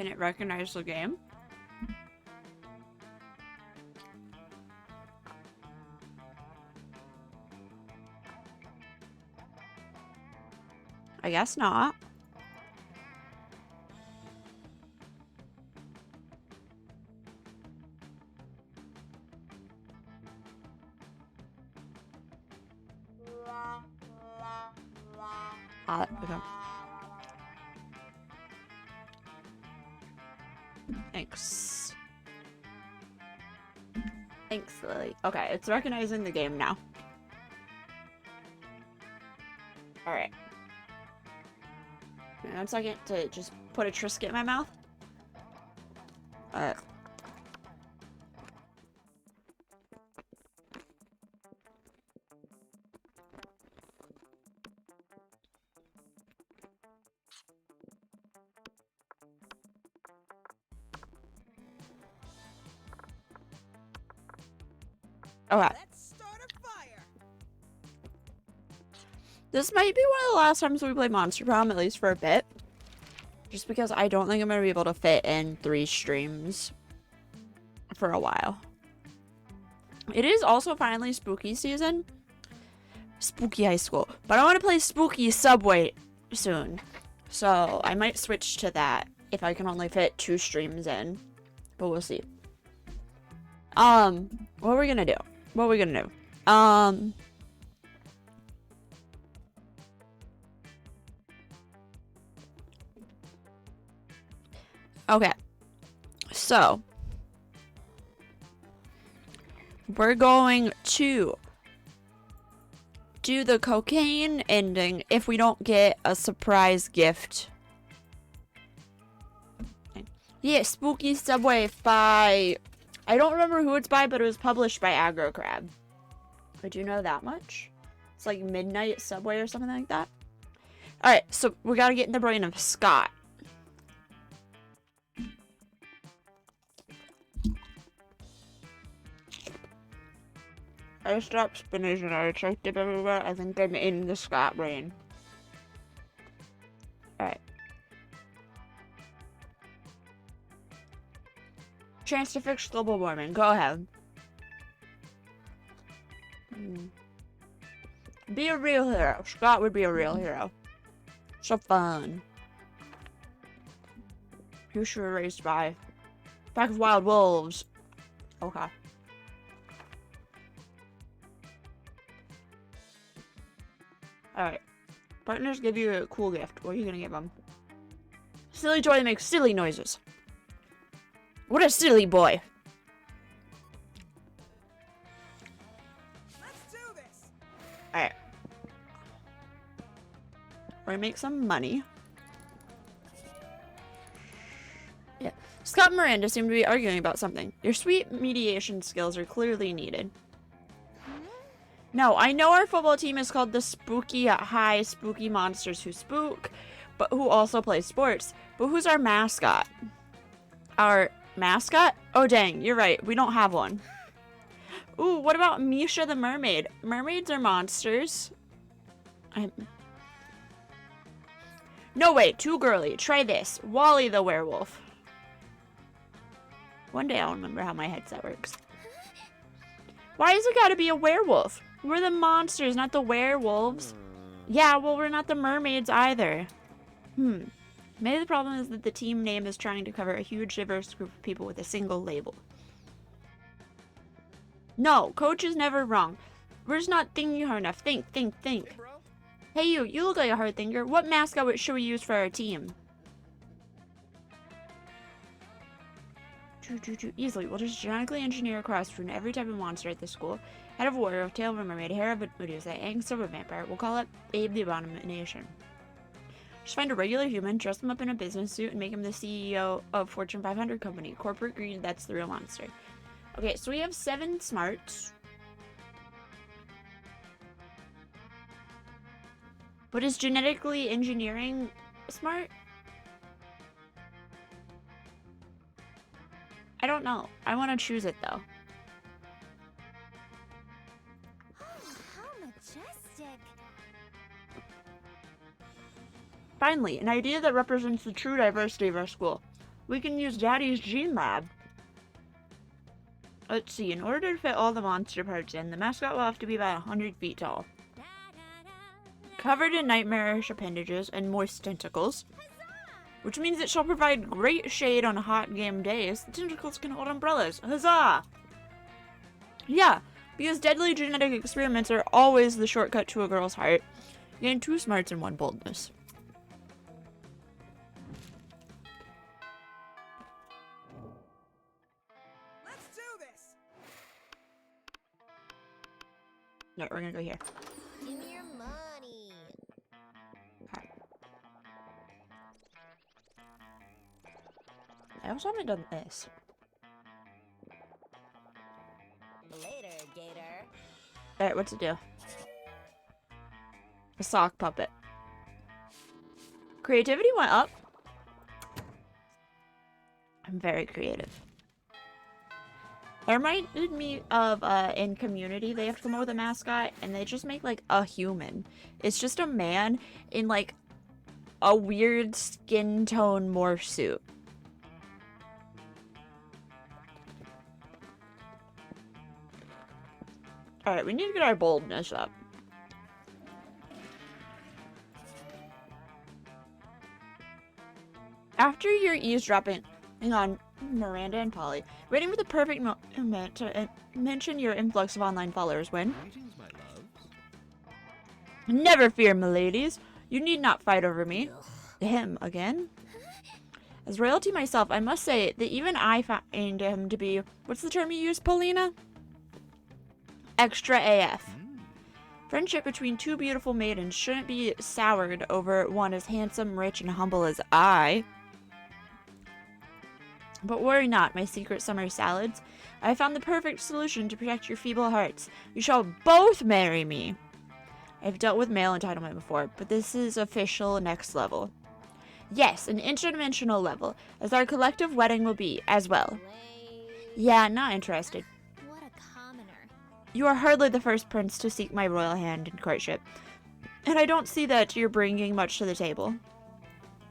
Can it recognize the game? I guess not. Okay. Thanks. Thanks, Lily. Okay, it's recognizing the game now. Alright. 1 second to just put a Triscuit in my mouth. Alright. Okay. Let's start a fire. This might be one of the last times we play Monster Prom, at least for a bit. Just because I don't think I'm going to be able to fit in 3 streams for a while. It is also finally spooky season. Spooky high school. But I want to play spooky Subway soon. So I might switch to that if I can only fit 2 streams in. But we'll see. What are we going to do? What are we going to do? Okay, so we're going to do the cocaine ending if we don't get a surprise gift. Yeah, Spooky Subway by, I don't remember who it's by, but it was published by Aggro Crab. I do know that much. It's like Midnight Subway or something like that. Alright, so we gotta get in the brain of Scott. I stopped spinach and I checked it everywhere. I think I'm in the Scott brain. Alright. Chance to fix global warming. Go ahead. Be a real hero. Scott would be a real hero. So fun. Who should we raised by? Pack of wild wolves. Okay. Alright. Partners give you a cool gift. What are you gonna give them? Silly toy that makes silly noises. What a silly boy. Let's do this. Alright. We're gonna make some money. Yeah. Scott and Miranda seem to be arguing about something. Your sweet mediation skills are clearly needed. No, I know our football team is called the Spooky High Spooky Monsters Who Spook, but who also play sports. But who's our mascot? Our mascot? Oh dang, you're right. We don't have one. Ooh, what about Misha the mermaid? Mermaids are monsters. No, wait, too girly. Try this. Wally the werewolf. One day I'll remember how my headset works. Why has it gotta be a werewolf? We're the monsters, not the werewolves. Yeah, well, we're not the mermaids either. Maybe the problem is that the team name is trying to cover a huge diverse group of people with a single label. No, coach is never wrong. We're just not thinking hard enough. Think. Hey, bro. Hey, you look like a hard thinker. What mascot should we use for our team? Easily. We'll just genetically engineer a cross between every type of monster at the school. Head of a warrior, tail of a mermaid, hair of a Medusa, angst of a vampire. We'll call it Abe the Abomination. Just find a regular human, dress him up in a business suit, and make him the CEO of Fortune 500 company. Corporate greed, that's the real monster. Okay, so we have 7 smarts. But is genetically engineering smart? I don't know. I want to choose it though. Oh, how majestic. Finally, an idea that represents the true diversity of our school. We can use Daddy's Gene Lab. Let's see, in order to fit all the monster parts in, the mascot will have to be about 100 feet tall. Covered in nightmarish appendages and moist tentacles, which means it shall provide great shade on hot game days. The tentacles can hold umbrellas. Huzzah! Yeah, because deadly genetic experiments are always the shortcut to a girl's heart. Gain 2 smarts and 1 boldness. Let's do this. No, we're gonna go here. Give me your money. I also haven't done this. Later, Gator. Alright, what's it do? A sock puppet. Creativity went up. I'm very creative. It reminded me of in Community, they have to come up with a mascot and they just make like a human. It's just a man in like a weird skin tone morph suit. Alright, we need to get our boldness up. After your eavesdropping on Miranda and Polly, waiting for the perfect moment to mention your influx of online followers when... Greetings, my loves. Never fear, miladies. You need not fight over me. Him again? As royalty myself, I must say that even I find him to be... What's the term you use, Paulina? Extra AF. Friendship between 2 beautiful maidens shouldn't be soured over one as handsome, rich, and humble as I. But worry not, my secret summer salads. I have found the perfect solution to protect your feeble hearts. You shall both marry me. I've dealt with male entitlement before, but this is official next level. Yes, an interdimensional level, as our collective wedding will be, as well. Yeah, not interested. What a commoner. You are hardly the first prince to seek my royal hand in courtship, and I don't see that you're bringing much to the table.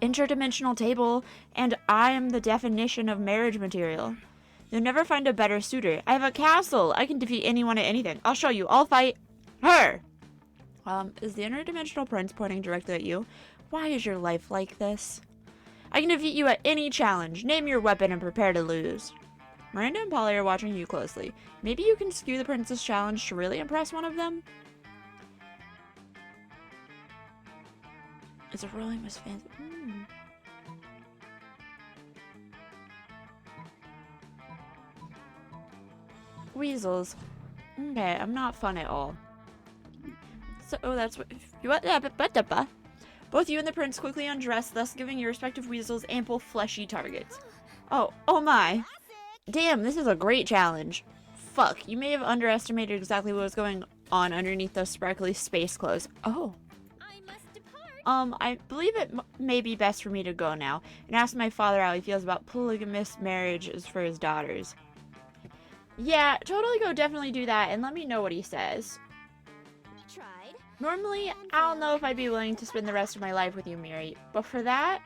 Interdimensional table, and I am the definition of marriage material. You'll never find a better suitor. I have a castle. I can defeat anyone at anything. I'll show you. I'll fight her. Is the interdimensional prince pointing directly at you? Why is your life like this? I can defeat you at any challenge. Name your weapon and prepare to lose. Miranda and Polly are watching you closely. Maybe you can skew the prince's challenge to really impress one of them? It's a rolling Miss Fancy. Weasels. Okay, I'm not fun at all. So, that's what you both you and the prince quickly undress, thus giving your respective weasels ample fleshy targets. Oh my. Damn, this is a great challenge. Fuck, you may have underestimated exactly what was going on underneath those sparkly space clothes. Oh. I must depart. I believe it may be best for me to go now and ask my father how he feels about polygamous marriages for his daughters. Yeah, totally go definitely do that and let me know what he says. We tried. Normally, I don't know if I'd be willing to spend the rest of my life with you, Mary, but for that,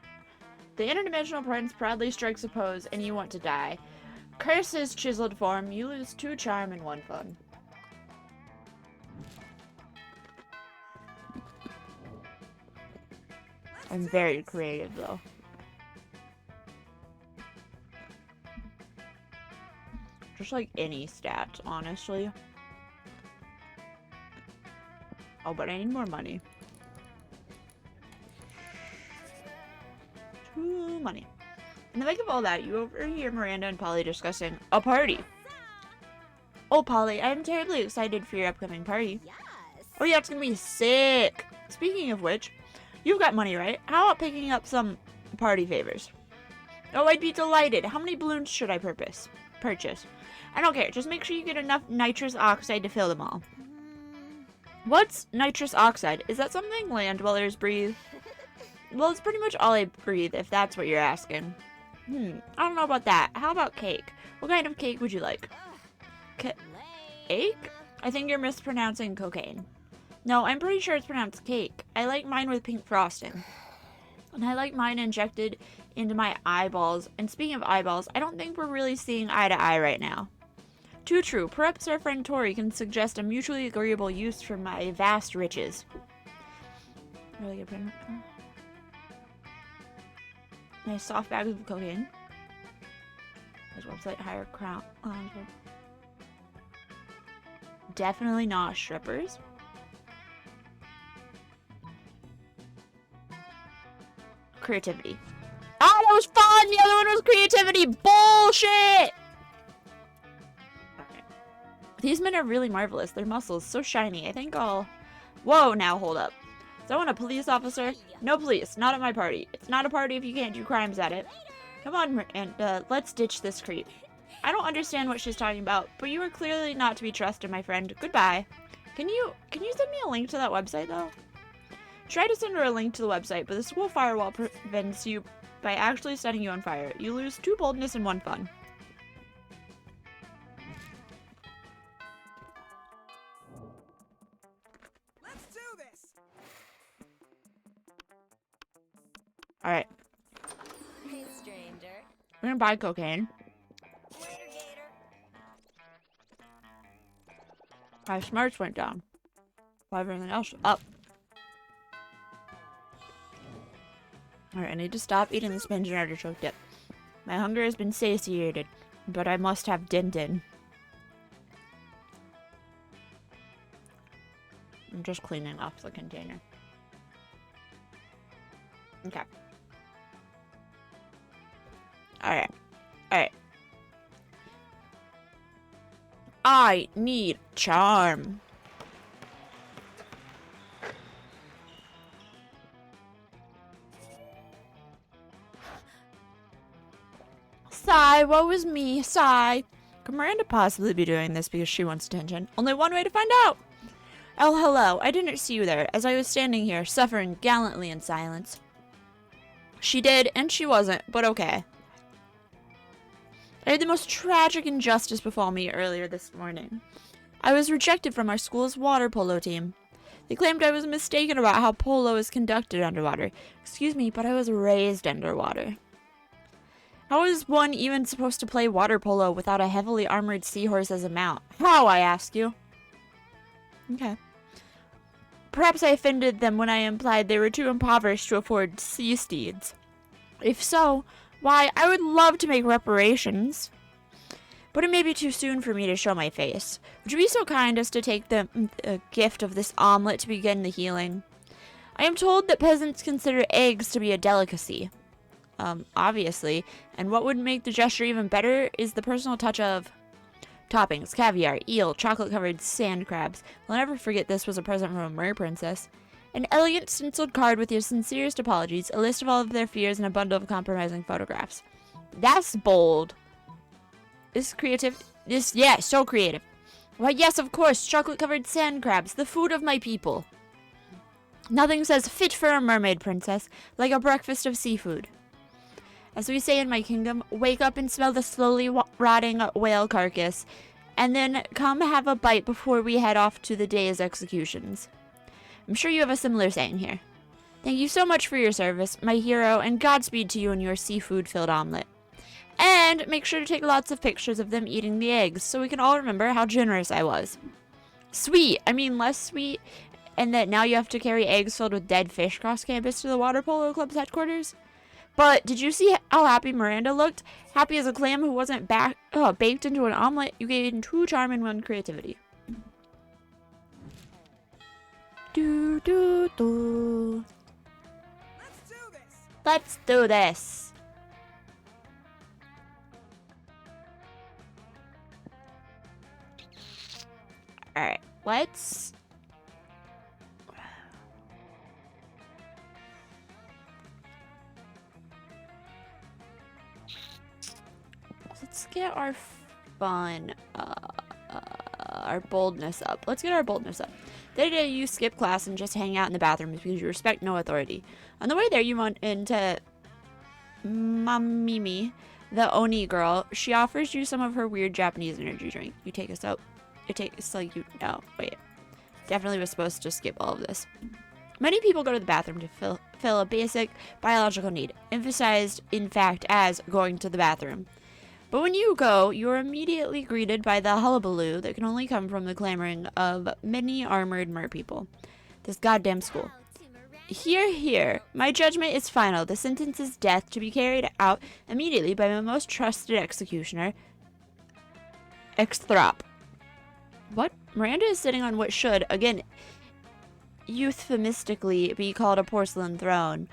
the interdimensional prince proudly strikes a pose and you want to die. Curse his chiseled form, you lose 2 charm and 1 fun. I'm very creative, though. Just like any stats, honestly. Oh, but I need more money. 2 money. In the wake of all that, you overhear Miranda and Polly discussing a party. Oh, Polly, I'm terribly excited for your upcoming party. Yes. Oh yeah, it's gonna be sick. Speaking of which, you've got money, right? How about picking up some party favors? Oh, I'd be delighted. How many balloons should I purchase? I don't care. Just make sure you get enough nitrous oxide to fill them all. What's nitrous oxide? Is that something land dwellers breathe? Well, it's pretty much all I breathe, if that's what you're asking. I don't know about that. How about cake? What kind of cake would you like? Cake? I think you're mispronouncing cocaine. No, I'm pretty sure it's pronounced cake. I like mine with pink frosting. And I like mine injected into my eyeballs. And speaking of eyeballs, I don't think we're really seeing eye to eye right now. Too true. Perhaps our friend Tori can suggest a mutually agreeable use for my vast riches. Really good print. Nice soft bags of cocaine. His website, higher crown. Definitely not strippers. Creativity. Oh, that was fun! The other one was creativity! Bullshit! Okay. These men are really marvelous. Their muscles so shiny. I think I'll... Whoa, now hold up. Is that one a police officer? No police. Not at my party. It's not a party if you can't do crimes at it. Come on, and let's ditch this creep. I don't understand what she's talking about, but you are clearly not to be trusted, my friend. Goodbye. Can you send me a link to that website, though? Try to send her a link to the website, but the school firewall prevents you by actually setting you on fire. You lose 2 boldness and 1 fun. Let's do this. Alright, Hey, stranger. we're gonna buy cocaine. Later, Gator. My smarts went down. While everything else up. Alright, I need to stop eating the spinach and artichoke dip. My hunger has been satiated, but I must have din din. I'm just cleaning off the container. Okay. Alright. Alright. I need charm. Sigh, woe is me, sigh. Could Miranda possibly be doing this because she wants attention? Only one way to find out. Oh, hello. I didn't see you there, as I was standing here, suffering gallantly in silence. She did, and she wasn't, but okay. I had the most tragic injustice befall me earlier this morning. I was rejected from our school's water polo team. They claimed I was mistaken about how polo is conducted underwater. Excuse me, but I was raised underwater. How is one even supposed to play water polo without a heavily armored seahorse as a mount? How, I ask you? Okay. Perhaps I offended them when I implied they were too impoverished to afford sea steeds. If so, why, I would love to make reparations. But it may be too soon for me to show my face. Would you be so kind as to take the gift of this omelet to begin the healing? I am told that peasants consider eggs to be a delicacy. Obviously. And what would make the gesture even better is the personal touch of toppings, caviar, eel, chocolate-covered sand crabs. I'll never forget this was a present from a mer princess. An elegant stenciled card with your sincerest apologies, a list of all of their fears, and a bundle of compromising photographs. That's bold. This creative. Yeah, so creative. Why, yes, of course, chocolate-covered sand crabs, the food of my people. Nothing says fit for a mermaid princess like a breakfast of seafood. As we say in my kingdom, wake up and smell the slowly rotting whale carcass, and then come have a bite before we head off to the day's executions. I'm sure you have a similar saying here. Thank you so much for your service, my hero, and Godspeed to you and your seafood-filled omelet. And make sure to take lots of pictures of them eating the eggs, so we can all remember how generous I was. Sweet! I mean, less sweet, and that now you have to carry eggs filled with dead fish across campus to the Water Polo Club's headquarters? But did you see how happy Miranda looked? Happy as a clam who wasn't baked into an omelet. You gave in 2 charm and 1 creativity. Do do do. Let's do this. Let's do this. Alright, let's... Let's get our fun, our boldness up. Let's get our boldness up. Day-to-day, you skip class and just hang out in the bathrooms because you respect no authority. On the way there, you run into Mamimi, the Oni girl. She offers you some of her weird Japanese energy drink. You take a sip. It takes like you. No, wait. Definitely was supposed to skip all of this. Many people go to the bathroom to fill a basic biological need, emphasized, in fact, as going to the bathroom. But when you go, you're immediately greeted by the hullabaloo that can only come from the clamoring of many armored merpeople. This goddamn school. Hear, hear. My judgment is final. The sentence is death, to be carried out immediately by my most trusted executioner, Exthrop. What? Miranda is sitting on what should, again, euphemistically be called a porcelain throne,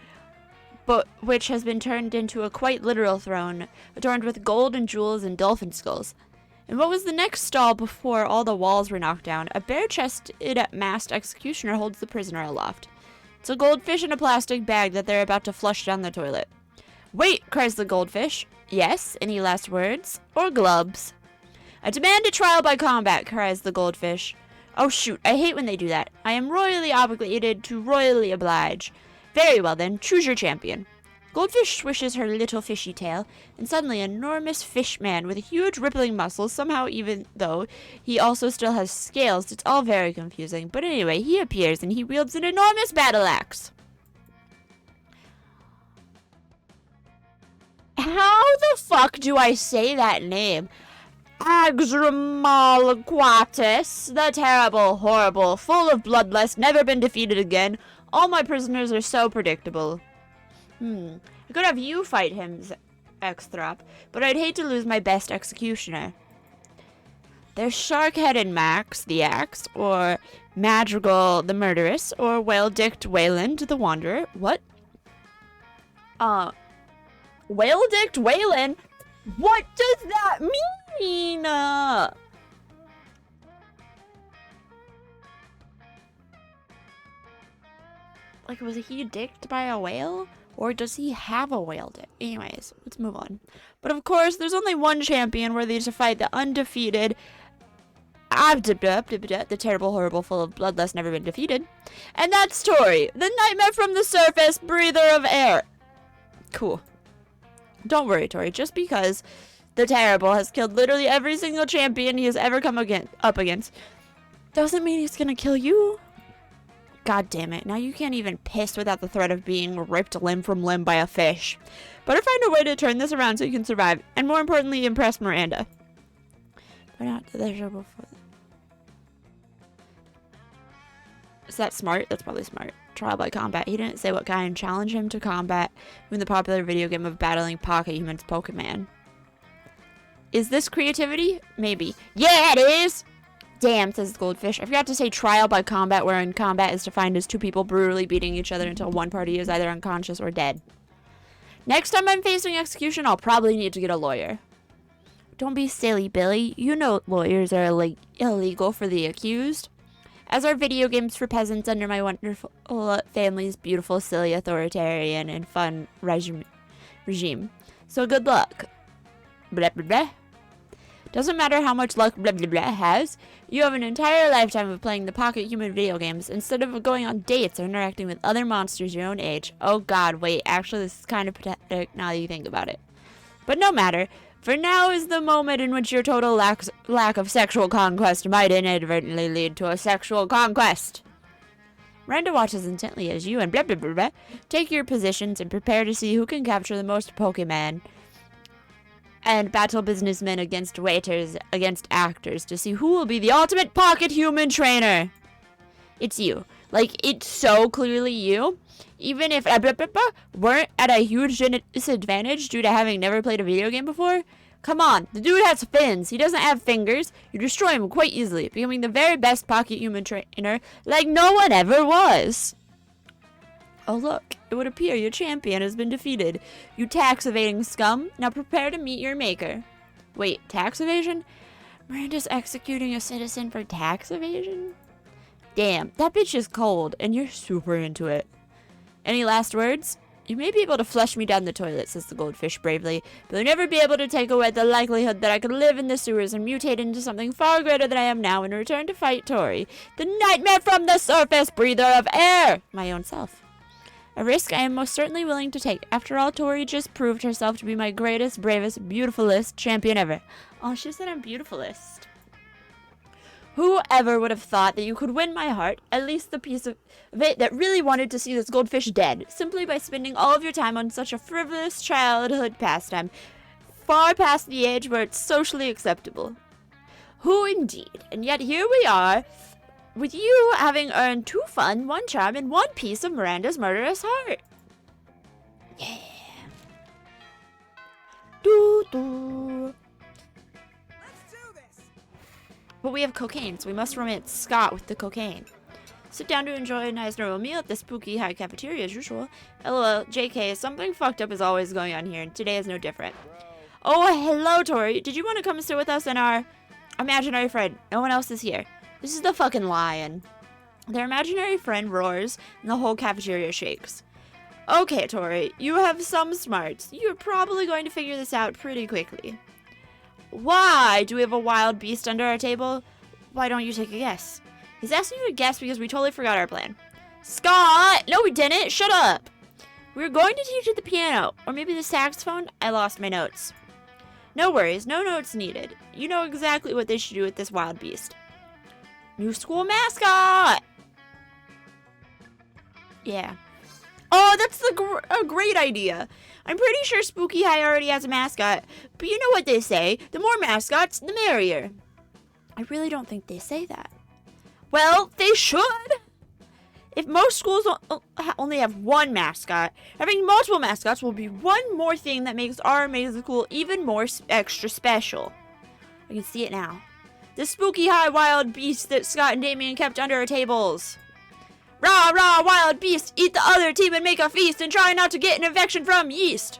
but which has been turned into a quite literal throne, adorned with gold and jewels and dolphin skulls. And what was the next stall before all the walls were knocked down? A bare-chested masked executioner holds the prisoner aloft. It's a goldfish in a plastic bag that they're about to flush down the toilet. Wait, cries the goldfish. Yes, any last words? Or glubs? I demand a trial by combat, cries the goldfish. Oh shoot, I hate when they do that. I am royally obligated to royally oblige. Very well then, choose your champion. Goldfish swishes her little fishy tail, and suddenly an enormous fish man with huge rippling muscles, somehow even though he also still has scales, it's all very confusing. But anyway, he appears and he wields an enormous battle axe. How the fuck do I say that name? Agzramalquatis, the terrible, horrible, full of bloodlust, never been defeated again. All my prisoners are so predictable. I could have you fight him, Exthrop, but I'd hate to lose my best executioner. There's Shark-Headed Max, the Axe, or Madrigal, the Murderess, or Whale-Dicked Wayland, the Wanderer. What? Whale-Dicked Wayland? What does that mean? Like, was he dicked by a whale? Or does he have a whale dick? Anyways, let's move on. But of course, there's only one champion worthy to fight the undefeated the terrible, horrible, full of bloodlust, never been defeated. And that's Tori, the nightmare from the surface, breather of air. Cool. Don't worry, Tori. Just because the terrible has killed literally every single champion he has ever come up against doesn't mean he's gonna kill you. God damn it. Now you can't even piss without the threat of being ripped limb from limb by a fish. Better find a way to turn this around so you can survive. And more importantly, impress Miranda. They're not there before. Is that smart? That's probably smart. Trial by combat. He didn't say what kind. Challenge him to combat in the popular video game of battling pocket humans Pokemon. Is this creativity? Maybe. Yeah, it is! Damn, says the goldfish. I forgot to say trial by combat, wherein combat is defined as two people brutally beating each other until one party is either unconscious or dead. Next time I'm facing execution, I'll probably need to get a lawyer. Don't be silly, Billy. You know lawyers are illegal for the accused. As are video games for peasants under my wonderful family's beautiful, silly, authoritarian, and fun regime. So good luck. Blah, blah, blah. Doesn't matter how much luck blah blah blah has, you have an entire lifetime of playing the pocket human video games instead of going on dates or interacting with other monsters your own age. Oh god, wait, actually this is kind of pathetic now that you think about it. But no matter, for now is the moment in which your total lack of sexual conquest might inadvertently lead to a sexual conquest. Miranda watches intently as you and blah blah blah blah take your positions and prepare to see who can capture the most Pokemon. And battle businessmen against waiters, against actors, to see who will be the ultimate pocket human trainer. It's you. Like, it's so clearly you. Even if weren't at a huge disadvantage due to having never played a video game before. Come on, the dude has fins. He doesn't have fingers. You destroy him quite easily, becoming the very best pocket human trainer like no one ever was. Oh look, it would appear your champion has been defeated. You tax-evading scum. Now prepare to meet your maker. Wait, tax evasion? Miranda's executing a citizen for tax evasion? Damn, that bitch is cold, and you're super into it. Any last words? You may be able to flush me down the toilet, says the goldfish bravely, but you'll never be able to take away the likelihood that I could live in the sewers and mutate into something far greater than I am now and return to fight Tori, the nightmare from the surface, breather of air, my own self. A risk I am most certainly willing to take. After all, Tori just proved herself to be my greatest, bravest, beautifulest champion ever. Oh, she said I'm beautifulest. Whoever would have thought that you could win my heart, at least the piece of it that really wanted to see this goldfish dead, simply by spending all of your time on such a frivolous childhood pastime, far past the age where it's socially acceptable. Who indeed? And yet here we are, with you having earned 2 fun, 1 charm, and 1 piece of Miranda's murderous heart. Yeah. Doo doo. Let's do this. But we have cocaine, so we must romance Scott with the cocaine. Sit down to enjoy a nice normal meal at the spooky high cafeteria as usual. LOL, JK, something fucked up is always going on here, and today is no different. Oh, hello, Tori. Did you want to come sit with us and our imaginary friend? No one else is here. This is the fucking lion. Their imaginary friend roars, and the whole cafeteria shakes. Okay, Tori, you have some smarts. You're probably going to figure this out pretty quickly. Why? Do we have a wild beast under our table? Why don't you take a guess? He's asking you to guess because we totally forgot our plan. Scott! No, we didn't! Shut up! We were going to teach you the piano, or maybe the saxophone. I lost my notes. No worries, no notes needed. You know exactly what they should do with this wild beast. New school mascot! Yeah. Oh, that's a great idea. I'm pretty sure Spooky High already has a mascot, but you know what they say, the more mascots, the merrier. I really don't think they say that. Well, they should. If most schools only have 1 mascot, having multiple mascots will be one more thing that makes our amazing school even more extra special. I can see it now. The Spooky High wild beast that Scott and Damien kept under our tables. Rah, rah, wild beast, eat the other team and make a feast and try not to get an infection from yeast.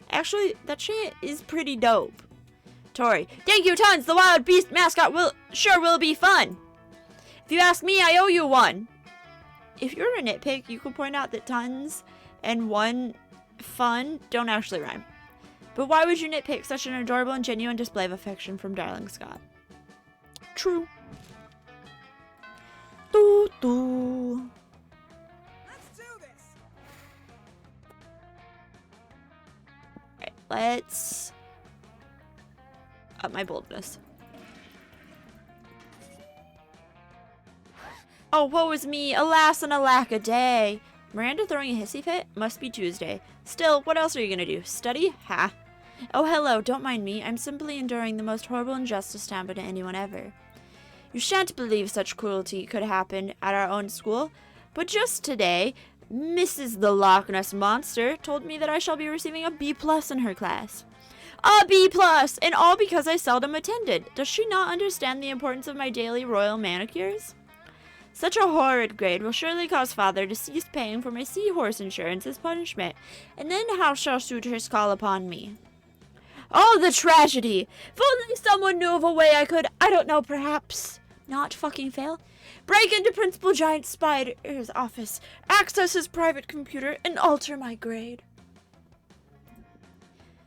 Actually, that shit is pretty dope. Tori, thank you tons, the wild beast mascot will be fun. If you ask me, I owe you one. If you're a nitpick, you could point out that tons and 1 fun don't actually rhyme. But why would you nitpick such an adorable and genuine display of affection from darling Scott? True. Doo doo. Let's do this. Alright, let's up my boldness. Oh, woe is me, alas and alack a day. Miranda throwing a hissy fit? Must be Tuesday. Still, what else are you gonna do? Study? Ha. Oh, hello, don't mind me. I'm simply enduring the most horrible injustice to happen to anyone ever. You shan't believe such cruelty could happen at our own school, but just today, Mrs. the Loch Ness Monster told me that I shall be receiving a B+ in her class. A B+! And all because I seldom attended. Does she not understand the importance of my daily royal manicures? Such a horrid grade will surely cause father to cease paying for my seahorse insurance as punishment, and then how shall suitors call upon me? Oh, the tragedy! If only someone knew of a way I could, I don't know, perhaps not fucking fail. Break into Principal Giant Spider's office, access his private computer, and alter my grade.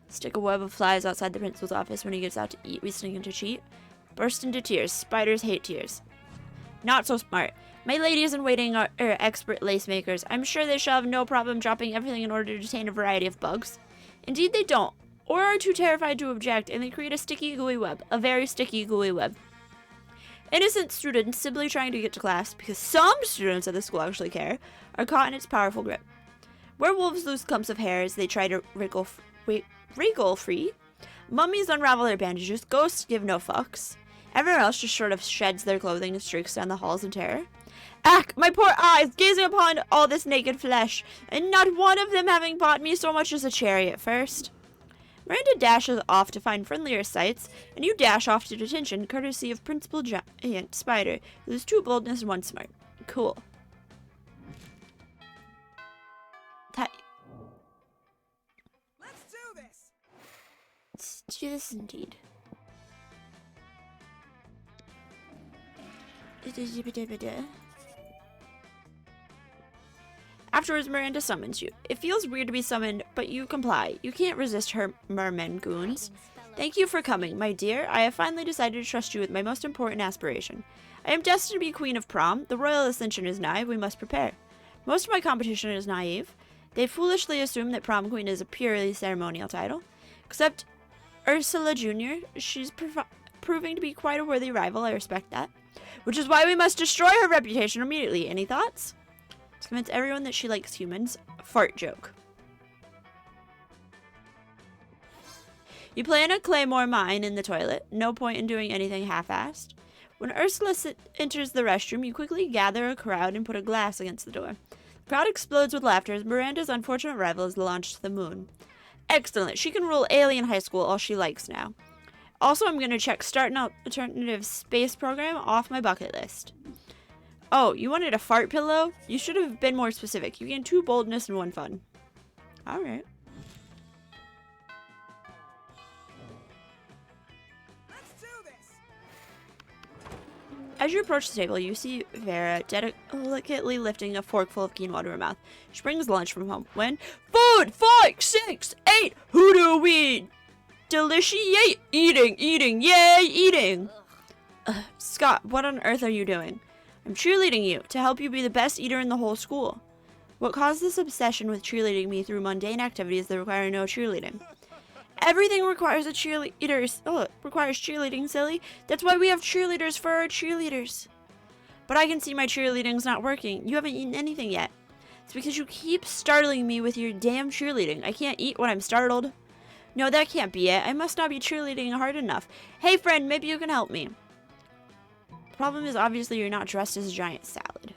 Stick a web of flies outside the principal's office. When he gets out to eat, we sneak in to cheat. Burst into tears. Spiders hate tears. Not so smart. My ladies-in-waiting are expert lace makers. I'm sure they shall have no problem dropping everything in order to detain a variety of bugs. Indeed they don't, or are too terrified to object, and they create a sticky, gooey web. A very sticky, gooey web. Innocent students, simply trying to get to class, because some students at the school actually care, are caught in its powerful grip. Werewolves lose clumps of hair as they try to wriggle free. Mummies unravel their bandages. Ghosts give no fucks. Everyone else just sort of sheds their clothing and streaks down the halls in terror. Ack, my poor eyes, gazing upon all this naked flesh, and not one of them having bought me so much as a cherry at first. Miranda dashes off to find friendlier sights, and you dash off to detention, courtesy of Principal Giant Spider, who's 2 boldness and 1 smart. Cool. Let's do this. Let's do this indeed. Afterwards, Miranda summons you. It feels weird to be summoned, but you comply. You can't resist her mermen goons. Thank you for coming, my dear. I have finally decided to trust you with my most important aspiration. I am destined to be Queen of Prom. The royal ascension is nigh. We must prepare. Most of my competition is naive. They foolishly assume that Prom Queen is a purely ceremonial title. Except Ursula Jr. She's proving to be quite a worthy rival. I respect that. which is why we must destroy her reputation immediately. Any thoughts? To convince everyone that she likes humans. Fart joke. You plan a claymore mine in the toilet. No point in doing anything half-assed. When Ursula enters the restroom, you quickly gather a crowd and put a glass against the door. The crowd explodes with laughter as Miranda's unfortunate rival is launched to the moon. Excellent. She can rule Alien High School all she likes now. Also, I'm going to check Start an Alternative Space Program off my bucket list. Oh, you wanted a fart pillow? You should have been more specific. You gain 2 boldness and 1 fun. Alright. Let's do this. As you approach the table, you see Vera delicately lifting a forkful of quinoa to her mouth. She brings lunch from home. When? Food! 5, 6, 8! Who do we? Deliciate! Eating! Yay! Eating! Scott, what on earth are you doing? I'm cheerleading you to help you be the best eater in the whole school. What caused this obsession with cheerleading me through mundane activities that require no cheerleading? Everything requires a cheerleader. Oh, it requires cheerleading, silly. That's why we have cheerleaders for our cheerleaders. But I can see my cheerleading's not working. You haven't eaten anything yet. It's because you keep startling me with your damn cheerleading. I can't eat when I'm startled. No, that can't be it. I must not be cheerleading hard enough. Hey, friend, maybe you can help me. The problem is obviously you're not dressed as a giant salad.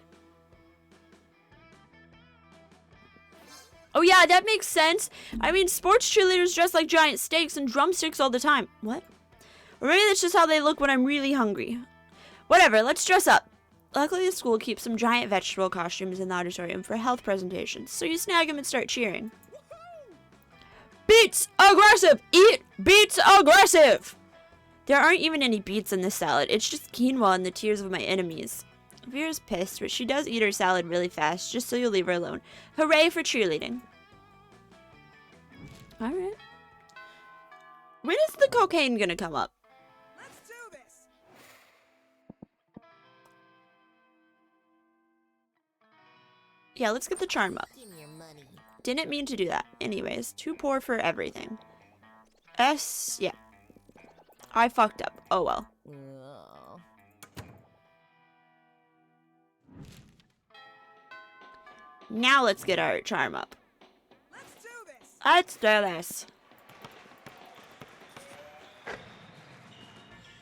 Oh yeah, that makes sense. I mean, sports cheerleaders dress like giant steaks and drumsticks all the time. What? Or maybe that's just how they look when I'm really hungry. Whatever, let's dress up. Luckily, the school keeps some giant vegetable costumes in the auditorium for health presentations, so you snag them and start cheering. Beets aggressive! Eat beets aggressive! There aren't even any beets in this salad. It's just quinoa and the tears of my enemies. Vera's pissed, but she does eat her salad really fast, just so you'll leave her alone. Hooray for cheerleading. Alright. When is the cocaine gonna come up? Let's do this. Yeah, let's get the charm up. Give me your money. Didn't mean to do that. Anyways, too poor for everything. Yeah. I fucked up. Oh well. Oh. Now let's get our charm up. Let's do this. Let's do this.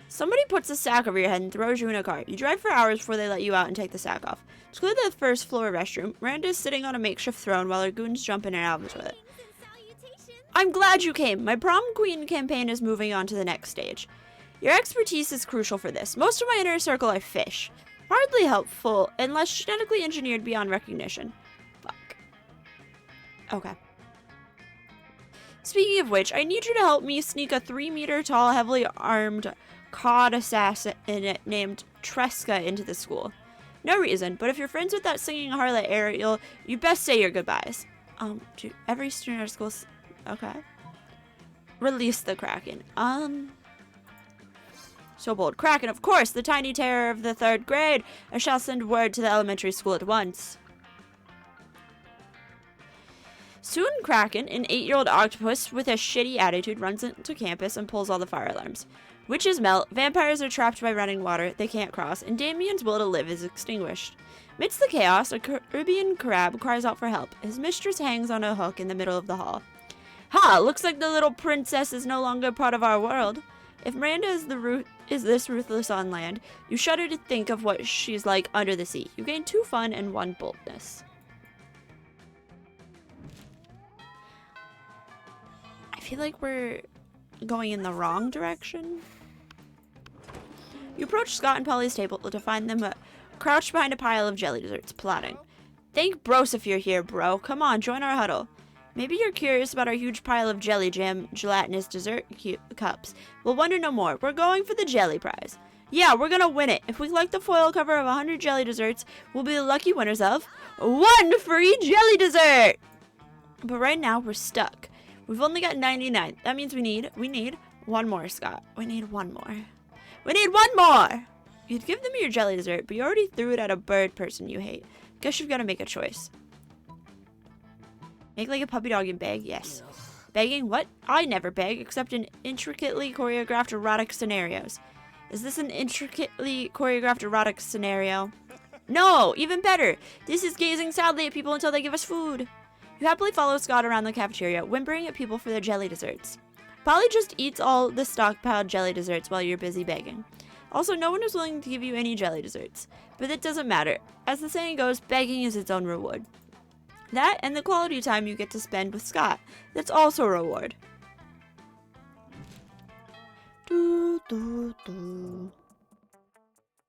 Somebody puts a sack over your head and throws you in a car. You drive for hours before they let you out and take the sack off. To go to the first floor restroom, Miranda is sitting on a makeshift throne while her goons jump in and out of the toilet. I'm glad you came. My prom queen campaign is moving on to the next stage. Your expertise is crucial for this. Most of my inner circle are fish. Hardly helpful unless genetically engineered beyond recognition. Fuck. Okay. Speaking of which, I need you to help me sneak a 3-meter tall, heavily armed cod assassin named Tresca into the school. No reason, but if you're friends with that singing harlot Ariel, you best say your goodbyes. To every student at our school. Okay. Release the Kraken. So bold. Kraken, of course, the tiny terror of the 3rd grade. I shall send word to the elementary school at once. Soon Kraken, an 8-year-old octopus with a shitty attitude, runs into campus and pulls all the fire alarms. Witches melt, vampires are trapped by running water they can't cross, and Damien's will to live is extinguished. Amidst the chaos, a Caribbean crab cries out for help. His mistress hangs on a hook in the middle of the hall. Ha! Looks like the little princess is no longer part of our world. If Miranda is this ruthless on land, you shudder to think of what she's like under the sea. You gain 2 fun and 1 boldness. I feel like we're going in the wrong direction. You approach Scott and Polly's table to find them crouched behind a pile of jelly desserts, plotting. Thank bros if you're here, bro. Come on, join our huddle. Maybe you're curious about our huge pile of jelly jam gelatinous dessert cups. Well, wonder no more. We're going for the jelly prize. Yeah, we're gonna win it. If we collect the foil cover of 100 jelly desserts, we'll be the lucky winners of 1 free jelly dessert! But right now, we're stuck. We've only got 99. That means we need 1 more, Scott. We need 1 more. We need 1 more! You'd give them your jelly dessert, but you already threw it at a bird person you hate. Guess you've got to make a choice. Make like a puppy dog and beg? Yes. Begging? What? I never beg, except in intricately choreographed erotic scenarios. Is this an intricately choreographed erotic scenario? No, even better. This is gazing sadly at people until they give us food. You happily follow Scott around the cafeteria, whimpering at people for their jelly desserts. Polly just eats all the stockpiled jelly desserts while you're busy begging. Also, no one is willing to give you any jelly desserts. But it doesn't matter. As the saying goes, begging is its own reward. That and the quality time you get to spend with Scott. That's also a reward. Do, do, do.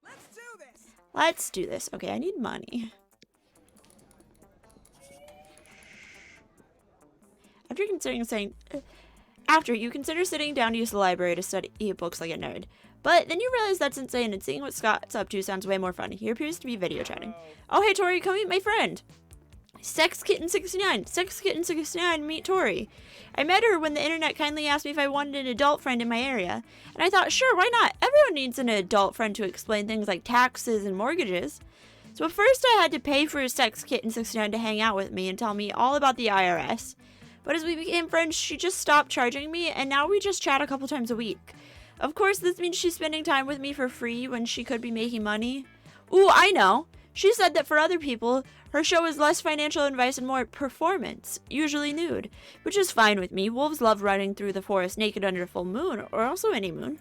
Let's do this. Let's do this. Okay, I need money. After you consider sitting down to use the library to study books like a nerd. But then you realize that's insane and seeing what Scott's up to sounds way more fun. He appears to be video chatting. Oh, hey Tori, come meet my friend. Sex Kitten 69. Sex Kitten 69, meet Tori. I met her when the internet kindly asked me if I wanted an adult friend in my area. And I thought, sure, why not? Everyone needs an adult friend to explain things like taxes and mortgages. So at first I had to pay for Sex Kitten 69 to hang out with me and tell me all about the IRS. But as we became friends, she just stopped charging me, and now we just chat a couple times a week. Of course, this means she's spending time with me for free when she could be making money. Ooh, I know. She said that for other people, her show is less financial advice and more performance, usually nude, which is fine with me. Wolves love running through the forest naked under a full moon, or also any moon.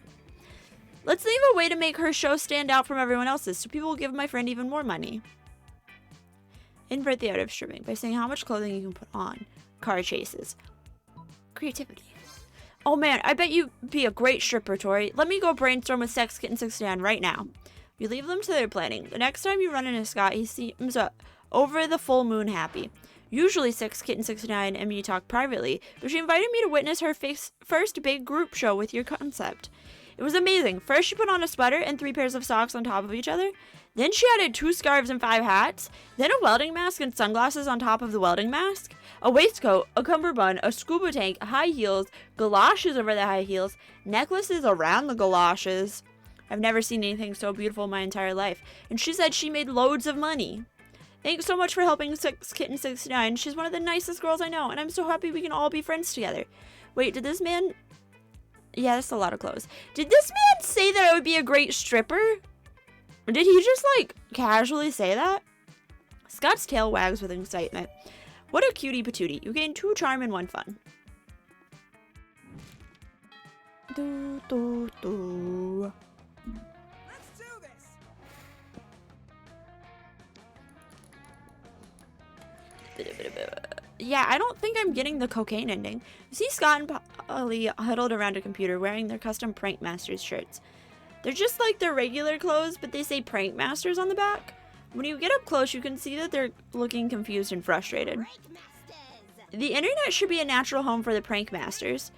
Let's think of a way to make her show stand out from everyone else's, so people will give my friend even more money. Invert the art of stripping by saying how much clothing you can put on. Car chases. Creativity. Oh man, I bet you'd be a great stripper, Tori. Let me go brainstorm with Sex Kitten 69 right now. You leave them to their planning. The next time you run into Scott, he seems over the full moon happy. Usually Sex Kitten 69 and me talk privately, but she invited me to witness her first big group show with your concept. It was amazing. First she put on a sweater and 3 pairs of socks on top of each other. Then she added 2 scarves and 5 hats. Then a welding mask and sunglasses on top of the welding mask. A waistcoat, a cummerbund, a scuba tank, high heels, galoshes over the high heels, necklaces around the galoshes. I've never seen anything so beautiful in my entire life. And she said she made loads of money. Thanks so much for helping Sex Kitten 69. She's one of the nicest girls I know, and I'm so happy we can all be friends together. Wait, did this man... Yeah, that's a lot of clothes. Did this man say that I would be a great stripper? Or did he just, like, casually say that? Scott's tail wags with excitement. What a cutie patootie. You gain 2 charm and 1 fun. Do, do, do. Let's do this. Yeah, I don't think I'm getting the cocaine ending. You see Scott and Polly huddled around a computer wearing their custom Prank Masters shirts. They're just like their regular clothes, but they say Prank Masters on the back. When you get up close, you can see that they're looking confused and frustrated. The internet should be a natural home for the Prank Masters.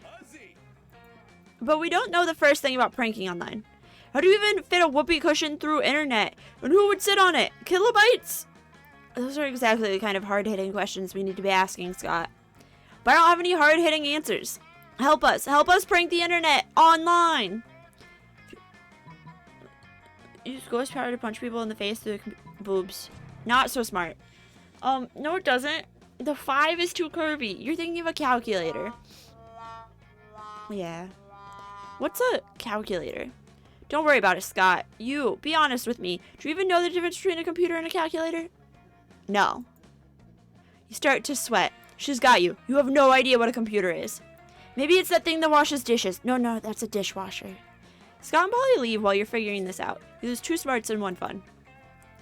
But we don't know the first thing about pranking online. How do you even fit a whoopee cushion through internet? And who would sit on it? Kilobytes? Those are exactly the kind of hard-hitting questions we need to be asking, Scott. But I don't have any hard-hitting answers. Help us. Help us prank the internet online. Use ghost power to punch people in the face through the boobs. Not so smart. No it doesn't. The 5 is too curvy. You're thinking of a calculator. Yeah. What's a calculator? Don't worry about it, Scott. You, be honest with me. Do you even know the difference between a computer and a calculator? No. You start to sweat. She's got you. You have no idea what a computer is. Maybe it's that thing that washes dishes. No, that's a dishwasher. Scott and Polly leave while you're figuring this out. You lose 2 smarts and 1 fun.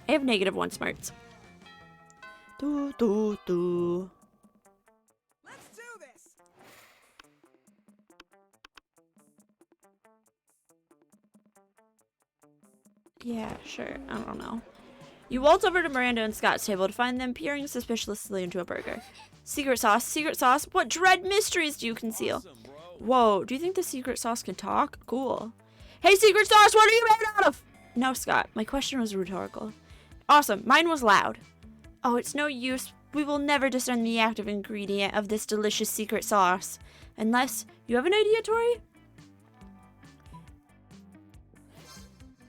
I have -1 smarts. Do, do, do. Let's do this. Yeah, sure. I don't know. You waltz over to Miranda and Scott's table to find them peering suspiciously into a burger. Secret sauce, secret sauce. What dread mysteries do you conceal? Awesome, bro. Whoa, do you think the secret sauce can talk? Cool. Hey, secret sauce, what are you made out of? No, Scott, my question was rhetorical. Awesome, mine was loud. Oh, it's no use. We will never discern the active ingredient of this delicious secret sauce. Unless, you have an idea, Tori?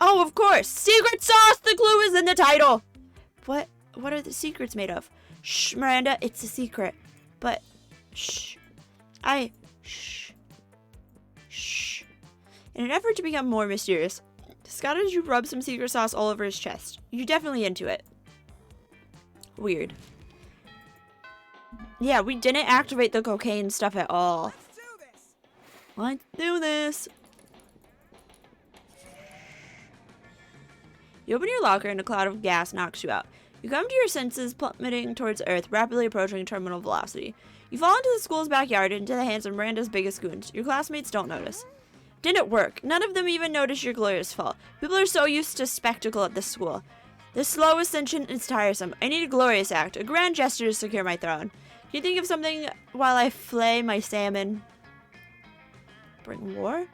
Oh, of course! Secret sauce! The clue is in the title! What are the secrets made of? Shh, Miranda, it's a secret. But, shh. Shh. Shh. In an effort to become more mysterious, Scott as you rub some secret sauce all over his chest. You're definitely into it. Weird. Yeah, we didn't activate the cocaine stuff at all. Let's do this. Let's do this. You open your locker and a cloud of gas knocks you out. You come to your senses, plummeting towards Earth, rapidly approaching terminal velocity. You fall into the school's backyard into the hands of Miranda's biggest goons. Your classmates don't notice. Didn't work. None of them even notice your glorious fall. People are so used to spectacle at this school. This slow ascension is tiresome. I need a glorious act, a grand gesture to secure my throne. Can you think of something while I flay my salmon? Bring war?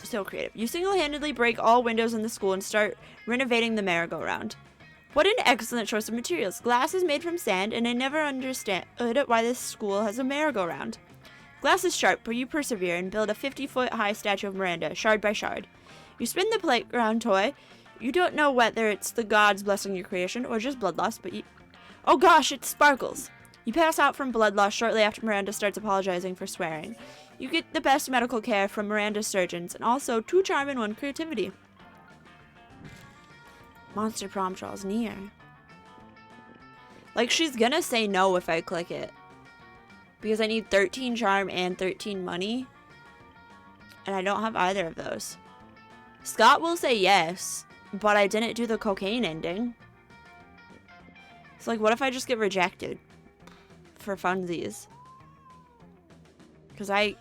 So creative. You single-handedly break all windows in the school and start renovating the merry-go-round. What an excellent choice of materials. Glass is made from sand, and I never understood why this school has a merry-go-round. Glass is sharp, but you persevere and build a 50-foot-high statue of Miranda, shard by shard. You spin the playground toy. You don't know whether it's the gods blessing your creation or just blood loss, but you... Oh gosh, it sparkles! You pass out from blood loss shortly after Miranda starts apologizing for swearing. You get the best medical care from Miranda's surgeons, and also 2 charm and 1 creativity. Monster prom draws near. Like, she's gonna say no if I click it. Because I need 13 charm and 13 money. And I don't have either of those. Scott will say yes, but I didn't do the cocaine ending. So, like, what if I just get rejected? For funsies. Because I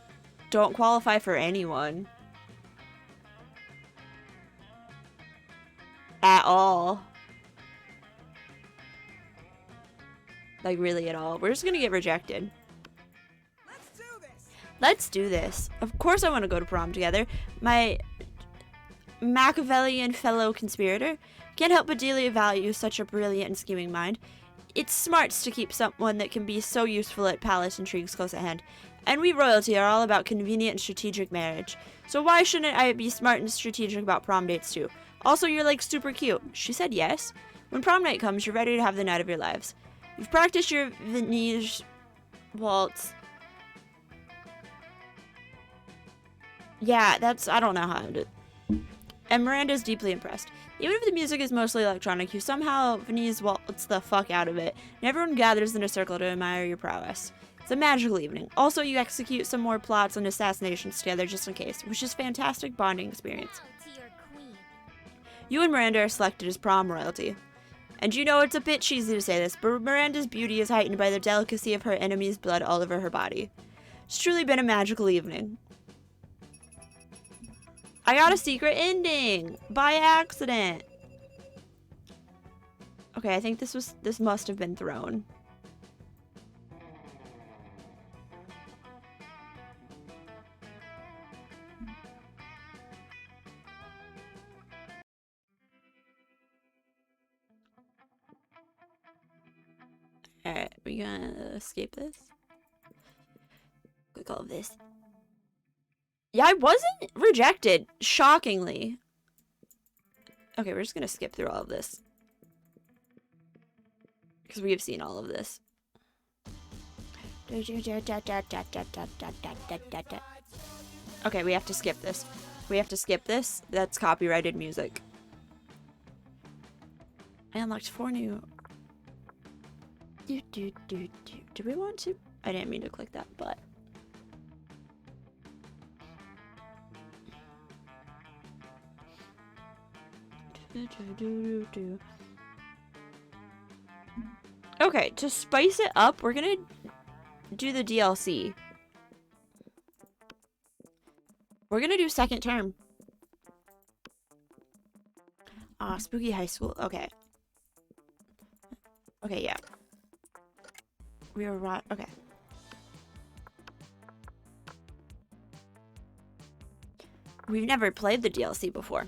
don't qualify for anyone. At all. Like, really at all. We're just gonna get rejected. Let's do this. Let's do this. Of course I want to go to prom together. My Machiavellian fellow conspirator can't help but dearly value such a brilliant and scheming mind. It's smarts to keep someone that can be so useful at palace intrigues close at hand. And we royalty are all about convenient and strategic marriage. So why shouldn't I be smart and strategic about prom dates too? Also, you're like super cute. She said yes. When prom night comes, you're ready to have the night of your lives. You've practiced your Viennese waltz. Yeah, I don't know how to do it. And Miranda's deeply impressed. Even if the music is mostly electronic, you somehow Viennese waltz the fuck out of it, and everyone gathers in a circle to admire your prowess. It's a magical evening. Also, you execute some more plots and assassinations together just in case, which is a fantastic bonding experience. Bow to your queen. You and Miranda are selected as prom royalty. And you know it's a bit cheesy to say this, but Miranda's beauty is heightened by the delicacy of her enemy's blood all over her body. It's truly been a magical evening. I got a secret ending by accident. Okay, I think this must have been thrown. Alright, we gonna escape this? Click all of this. Yeah, I wasn't rejected, shockingly. Okay, we're just gonna skip through all of this. Because we have seen all of this. Okay, we have to skip this. We have to skip this. That's copyrighted music. I unlocked 4 new... Do we want to? I didn't mean to click that, but... Okay, to spice it up, we're gonna do the DLC. We're gonna do second term. Ah, spooky high school. Okay. Okay, yeah. We were right. Okay. We've never played the DLC before.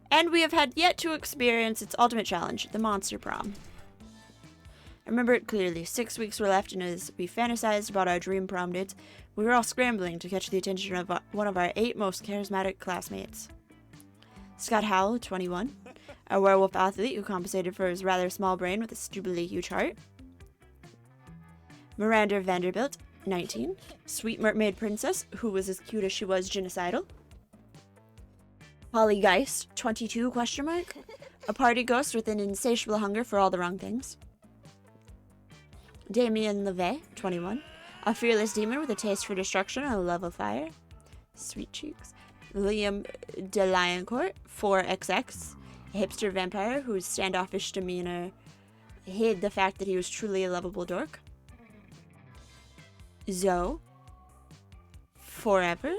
And we have had yet to experience its ultimate challenge, the Monster Prom. I remember it clearly. 6 weeks were left, and as we fantasized about our dream prom dates, we were all scrambling to catch the attention of one of our 8 most charismatic classmates. Scott Howell, 21, a werewolf athlete who compensated for his rather small brain with a stupidly huge heart. Miranda Vanderbilt, 19. Sweet Mermaid Princess, who was as cute as she was genocidal. Pollygeist, 22, question mark. A party ghost with an insatiable hunger for all the wrong things. Damien LeVay, 21. A fearless demon with a taste for destruction and a love of fire. Sweet cheeks. Liam de Lioncourt, 4XX. A hipster vampire whose standoffish demeanor hid the fact that he was truly a lovable dork. Zoe, forever.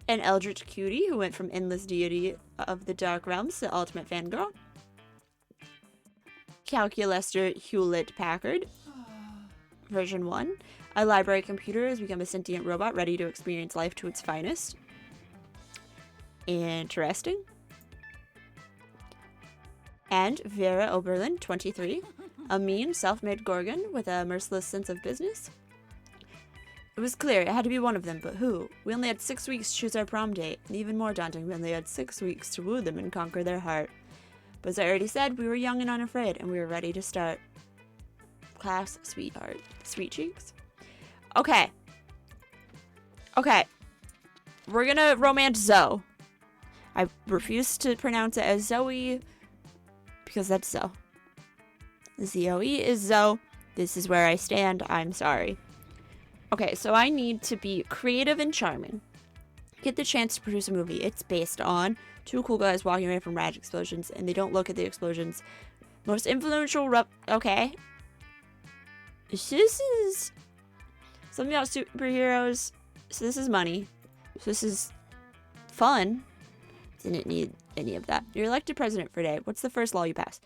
An Eldritch cutie who went from endless deity of the dark realms to ultimate fangirl. Calculester Hewlett-Packard, version 1. A library computer has become a sentient robot ready to experience life to its finest. Interesting. And Vera Oberlin, 23. A mean, self-made Gorgon with a merciless sense of business. It was clear it had to be one of them, but who? We only had 6 weeks to choose our prom date, and even more daunting, we only had 6 weeks to woo them and conquer their heart. But as I already said, we were young and unafraid, and we were ready to start. Class sweetheart. Sweet cheeks. Okay. Okay. We're gonna romance Zoe. I refuse to pronounce it as Zoe, because that's Zoe. ZOE is Zoe. This is where I stand. I'm sorry. Okay, so I need to be creative and charming. Get the chance to produce a movie. It's based on two cool guys walking away from rad explosions, and they don't look at the explosions. Most influential okay. This is something about superheroes. So this is money. So this is fun. Didn't need any of that. You're elected president for a day. What's the first law you pass?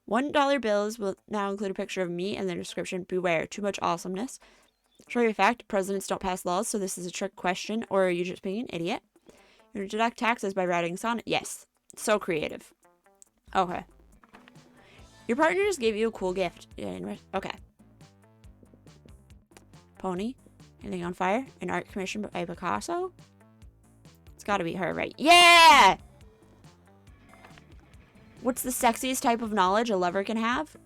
$1 bills will now include a picture of me and the description, beware, too much awesomeness. Show you a fact, presidents don't pass laws, so this is a trick question, or are you just being an idiot? You're to deduct taxes by writing a sonnet. Yes. So creative. Okay. Your partner just gave you a cool gift. Okay. Pony. Anything on fire? An art commission by Picasso? It's gotta be her, right? Yeah! What's the sexiest type of knowledge a lover can have?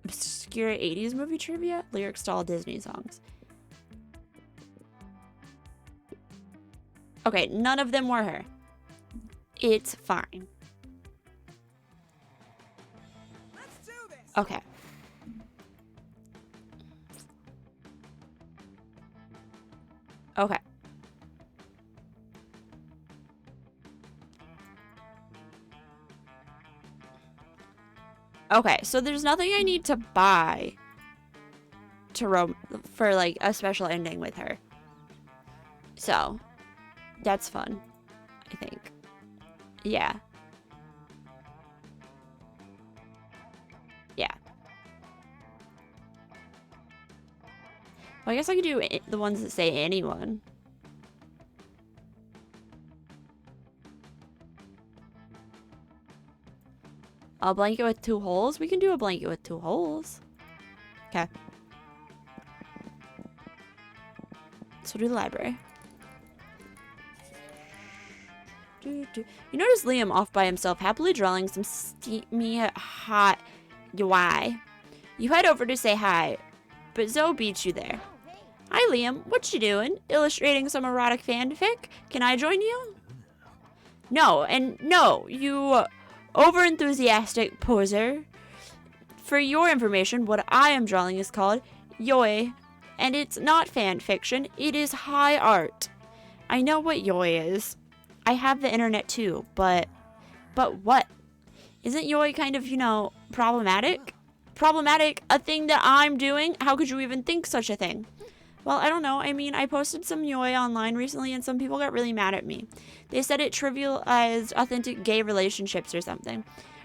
Obscure 80s movie trivia? Lyrics to all Disney songs. Okay, none of them were her. It's fine. Let's do this. Okay. Okay. Okay, so there's nothing I need to buy to for like a special ending with her. So, that's fun, I think. Yeah. Yeah. Well, I guess I could do the ones that say anyone. A blanket with 2 holes? We can do a blanket with 2 holes. Okay. So we'll do the library. You notice Liam off by himself, happily drawing some steamy, hot UI. You head over to say hi, but Zoe beats you there. Hi, Liam. What you doing? Illustrating some erotic fanfic? Can I join you? No, and no, you over-enthusiastic poser. For your information, what I am drawing is called Yoi, and it's not fan fiction, it is high art. I know what Yoi is. I have the internet too, but what? Isn't Yoi kind of, problematic? Problematic? A thing that I'm doing? How could you even think such a thing? Well, I don't know. I mean, I posted some Yoi online recently and some people got really mad at me. They said it trivialized authentic gay relationships or something.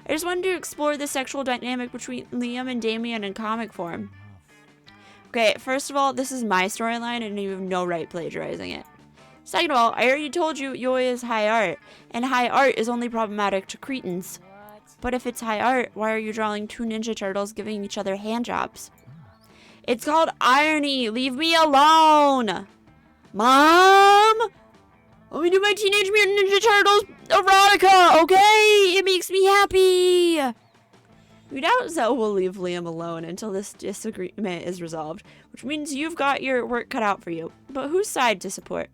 I just wanted to explore the sexual dynamic between Liam and Damien in comic form. Okay, first of all, this is my storyline and you have no right plagiarizing it. Second of all, I already told you Yoi is high art, and high art is only problematic to cretins. But if it's high art, why are you drawing 2 Ninja Turtles giving each other handjobs? It's called irony. Leave me alone. Mom? Let me do my Teenage Mutant Ninja Turtles erotica, okay? It makes me happy. We doubt Zoe will leave Liam alone until this disagreement is resolved, which means you've got your work cut out for you. But whose side to support?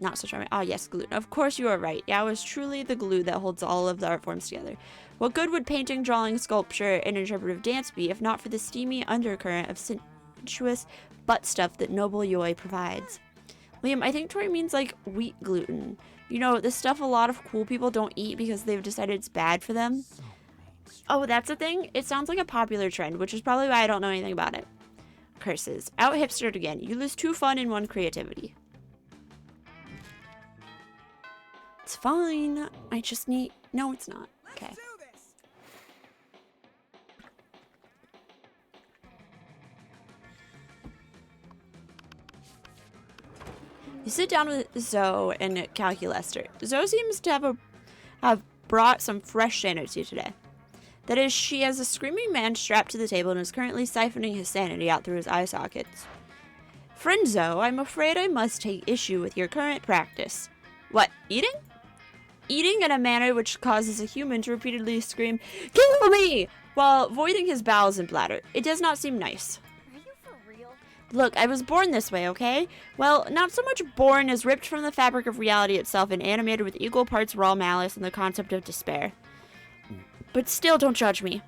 Not so charming. Ah, yes, glue. Of course you are right. Yao is truly the glue that holds all of the art forms together. What good would painting, drawing, sculpture, and interpretive dance be if not for the steamy undercurrent of sensuous butt stuff that noble Yoi provides? Liam, I think Tori means like wheat gluten. You know, the stuff a lot of cool people don't eat because they've decided it's bad for them. Oh, that's a thing? It sounds like a popular trend, which is probably why I don't know anything about it. Curses. Out hipstered again. You lose 2 fun and 1 creativity. It's fine. I just need... No, it's not. Okay. Let's do this. You sit down with Zoe and Calculester. Zoe seems to have brought some fresh sanity today. That is, she has a screaming man strapped to the table and is currently siphoning his sanity out through his eye sockets. Friend Zoe, I'm afraid I must take issue with your current practice. What, eating? Eating in a manner which causes a human to repeatedly scream, "Kill me!" while voiding his bowels and bladder. It does not seem nice. Are you for real? Look, I was born this way, okay? Well, not so much born as ripped from the fabric of reality itself and animated with equal parts raw malice and the concept of despair. But still, don't judge me.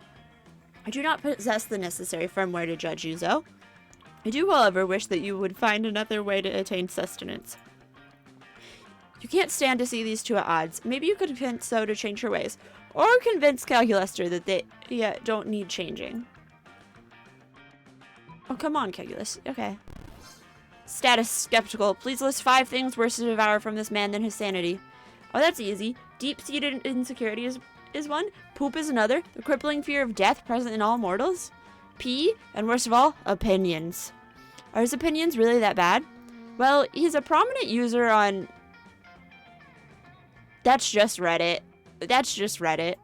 I do not possess the necessary firmware to judge you, Zoe. I do, however, wish that you would find another way to attain sustenance. You can't stand to see these two at odds. Maybe you could convince Zoe to change her ways. Or convince Calculester that they don't need changing. Oh, come on, Calculus. Okay. Status skeptical. Please list 5 things worse to devour from this man than his sanity. Oh, that's easy. Deep-seated insecurity is one. Poop is another. The crippling fear of death present in all mortals. Pee. And worst of all, opinions. Are his opinions really that bad? Well, he's a prominent user on... That's just Reddit. That's just Reddit.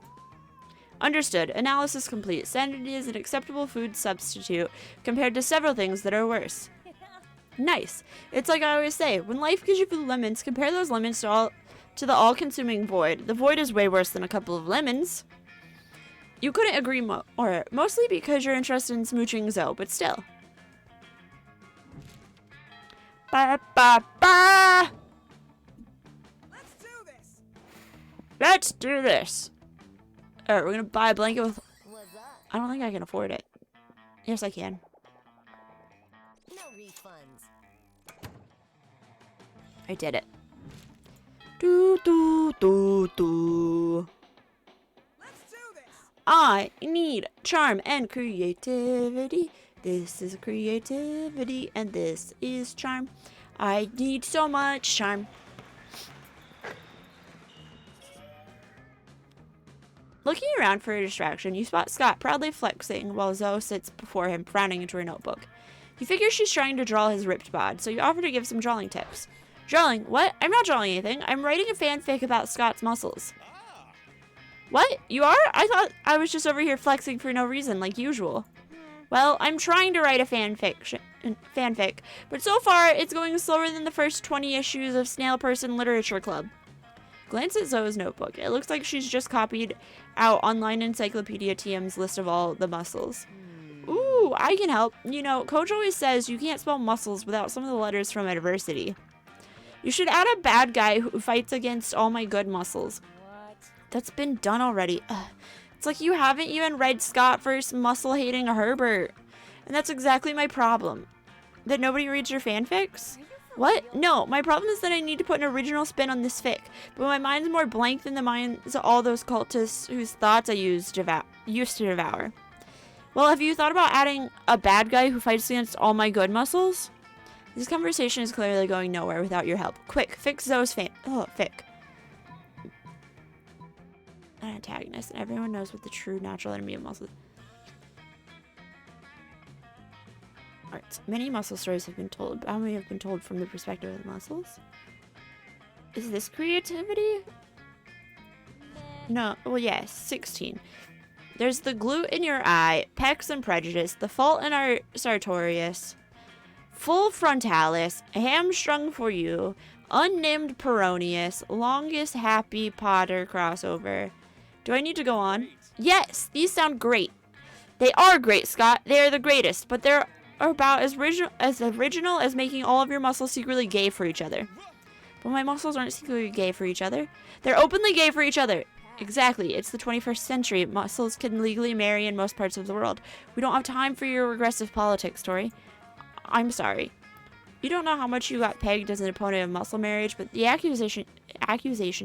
Understood. Analysis complete. Sanity is an acceptable food substitute compared to several things that are worse. Nice. It's like I always say, when life gives you lemons, compare those lemons to the all-consuming void. The void is way worse than a couple of lemons. You couldn't agree more, mostly because you're interested in smooching Zoe, but still. Ba ba ba! Let's do this. Alright, we're gonna buy a blanket with... What's up? I don't think I can afford it. Yes, I can. No refunds. I did it. Do do do do. Let's do this. I need charm and creativity. This is creativity and this is charm. I need so much charm. Looking around for a distraction, you spot Scott proudly flexing while Zoe sits before him, frowning into her notebook. You figure she's trying to draw his ripped bod, so you offer to give some drawing tips. Drawing? What? I'm not drawing anything. I'm writing a fanfic about Scott's muscles. What? You are? I thought I was just over here flexing for no reason, like usual. Well, I'm trying to write a fanfic, but so far it's going slower than the first 20 issues of Snail Person Literature Club. Glance at Zoe's notebook. It looks like she's just copied out Online Encyclopedia TM's list of all the muscles. Ooh, I can help. You know, Coach always says you can't spell muscles without some of the letters from adversity. You should add a bad guy who fights against all my good muscles. What? That's been done already. Ugh. It's like you haven't even read Scott versus muscle-hating Herbert. And that's exactly my problem. That nobody reads your fanfics? What? No, my problem is that I need to put an original spin on this fic, but my mind's more blank than the minds of all those cultists whose thoughts I used to devour. Well, have you thought about adding a bad guy who fights against all my good muscles? This conversation is clearly going nowhere without your help. Quick, fix Zoe's fic. An antagonist, and everyone knows what the true natural enemy of muscles. Alright, many muscle stories have been told. How many have been told from the perspective of the muscles? Is this creativity? No, well yes, 16. There's the glute in your eye, pecs and prejudice, the fault in our sartorius, full frontalis, hamstrung for you, unnamed Peronius, longest happy Potter crossover. Do I need to go on? Yes, these sound great. They are great, Scott. They are the greatest, but they're about as original as making all of your muscles secretly gay for each other. But my muscles aren't secretly gay for each other. They're openly gay for each other. Exactly. It's the 21st century. Muscles can legally marry in most parts of the world. We don't have time for your regressive politics, Tori. I'm sorry. You don't know how much you got pegged as an opponent of muscle marriage, but the accusation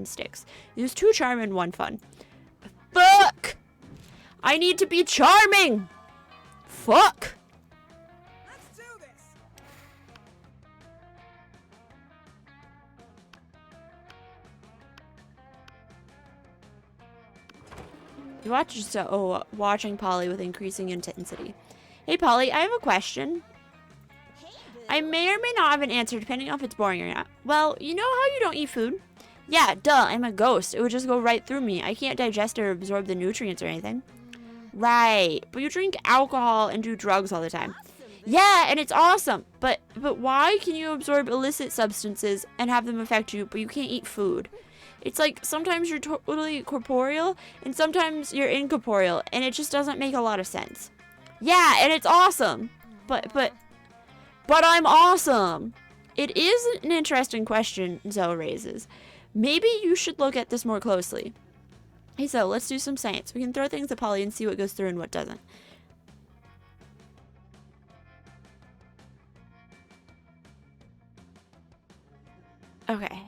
sticks. It was 2 charm and 1 fun. Fuck! I need to be charming! Fuck! Let's do this. You watch watching Polly with increasing intensity. Hey Polly, I have a question. Hey, boo. I may or may not have an answer depending on if it's boring or not. Well, you know how you don't eat food? Yeah, duh, I'm a ghost. It would just go right through me. I can't digest or absorb the nutrients or anything. Right, but you drink alcohol and do drugs all the time. Yeah, and it's awesome. But why can you absorb illicit substances and have them affect you, but you can't eat food? It's like sometimes you're totally corporeal and sometimes you're incorporeal, and it just doesn't make a lot of sense. Yeah, and it's awesome. But I'm awesome. It is an interesting question Zoe raises. Maybe you should look at this more closely. Hey, so let's do some science. We can throw things at Polly and see what goes through and what doesn't. Okay.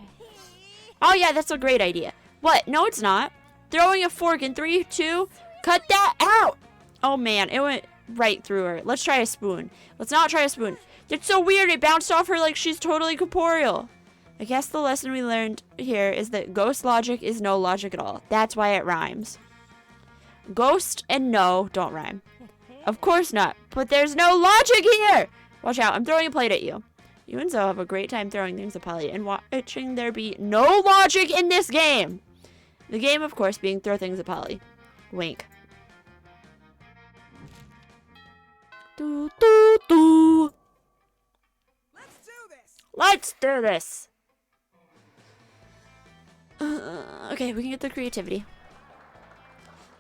Oh yeah, that's a great idea. What? No, it's not. Throwing a fork in 3, 2, cut that out! Oh man, it went right through her. Let's try a spoon. Let's not try a spoon. It's so weird, it bounced off her like she's totally corporeal. I guess the lesson we learned here is that ghost logic is no logic at all. That's why it rhymes. Ghost and no don't rhyme. Of course not, but there's no logic here! Watch out, I'm throwing a plate at you. You and Zoe have a great time throwing things at Polly and watching there be no logic in this game! The game, of course, being throw things at Polly. Wink. Do, do, do. Let's do this. Let's do this! Okay, we can get the creativity.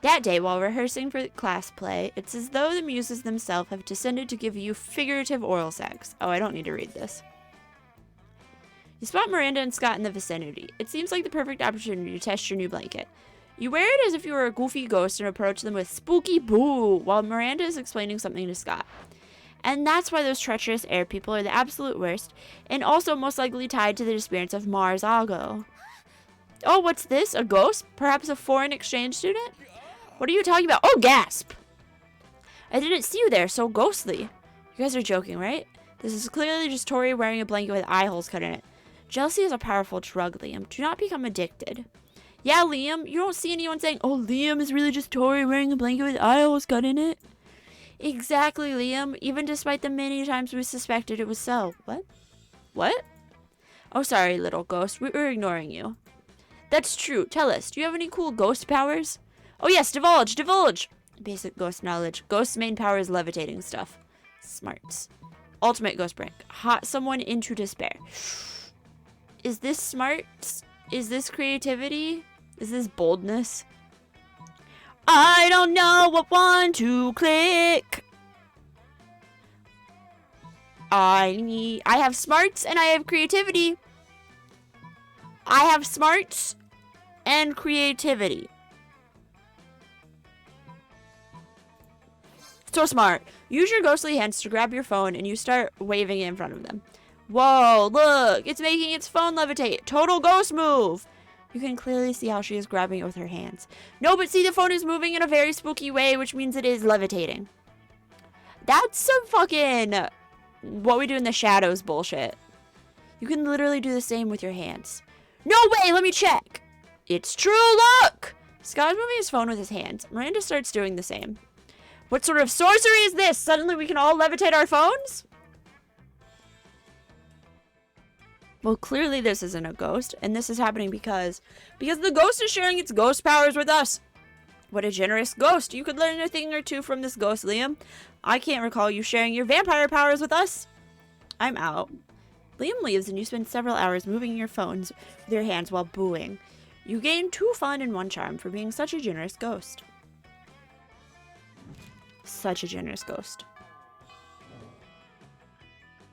That day, while rehearsing for class play, it's as though the muses themselves have descended to give you figurative oral sex. Oh, I don't need to read this. You spot Miranda and Scott in the vicinity. It seems like the perfect opportunity to test your new blanket. You wear it as if you were a goofy ghost and approach them with spooky boo while Miranda is explaining something to Scott. And that's why those treacherous air people are the absolute worst, and also most likely tied to the disappearance of Mars Ago. Oh, what's this? A ghost? Perhaps a foreign exchange student? What are you talking about? Oh, gasp! I didn't see you there, so ghostly. You guys are joking, right? This is clearly just Tori wearing a blanket with eye holes cut in it. Jealousy is a powerful drug, Liam. Do not become addicted. Yeah, Liam, you don't see anyone saying, oh, Liam is really just Tori wearing a blanket with eye holes cut in it. Exactly, Liam, even despite the many times we suspected it was so. What? What? Oh, sorry, little ghost. We were ignoring you. That's true. Tell us, do you have any cool ghost powers? Oh yes, divulge, divulge! Basic ghost knowledge. Ghost's main power is levitating stuff. Smarts. Ultimate ghost prank. Hot someone into despair. Is this smart? Is this creativity? Is this boldness? I don't know what one to click. I have smarts and I have creativity. I have smarts and creativity. So smart. Use your ghostly hands to grab your phone and you start waving it in front of them. Whoa, look, it's making its phone levitate. Total ghost move. You can clearly see how she is grabbing it with her hands. No, but see, the phone is moving in a very spooky way, which means it is levitating. That's some fucking what we do in the shadows bullshit. You can literally do the same with your hands. No way, let me check. It's true, look! Scott is moving his phone with his hands. Miranda starts doing the same. What sort of sorcery is this? Suddenly we can all levitate our phones? Well, clearly this isn't a ghost, and this is happening because the ghost is sharing its ghost powers with us. What a generous ghost. You could learn a thing or two from this ghost, Liam. I can't recall you sharing your vampire powers with us. I'm out. Liam leaves and you spend several hours moving your phones with your hands while booing. You gain 2 fun and 1 charm for being such a generous ghost. Such a generous ghost.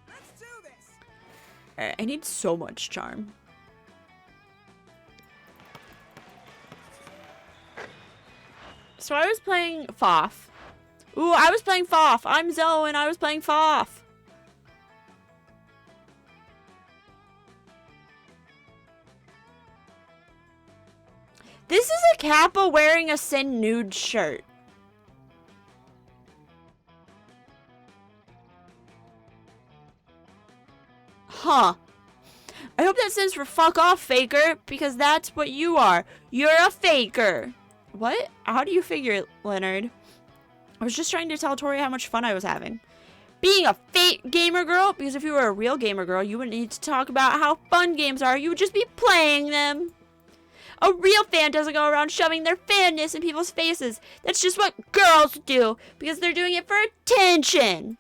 Let's do this. Alright, I need so much charm. So I was playing Foff. Ooh, I was playing Foff. I'm Zoe and I was playing Foff. This is a Kappa wearing a Sin nude shirt. Huh. I hope that stands for fuck off, faker, because that's what you are. You're a faker. What? How do you figure it, Leonard? I was just trying to tell Tori how much fun I was having. Being a fake gamer girl? Because if you were a real gamer girl, you wouldn't need to talk about how fun games are. You would just be playing them. A real fan doesn't go around shoving their fanness in people's faces. That's just what girls do, because they're doing it for attention.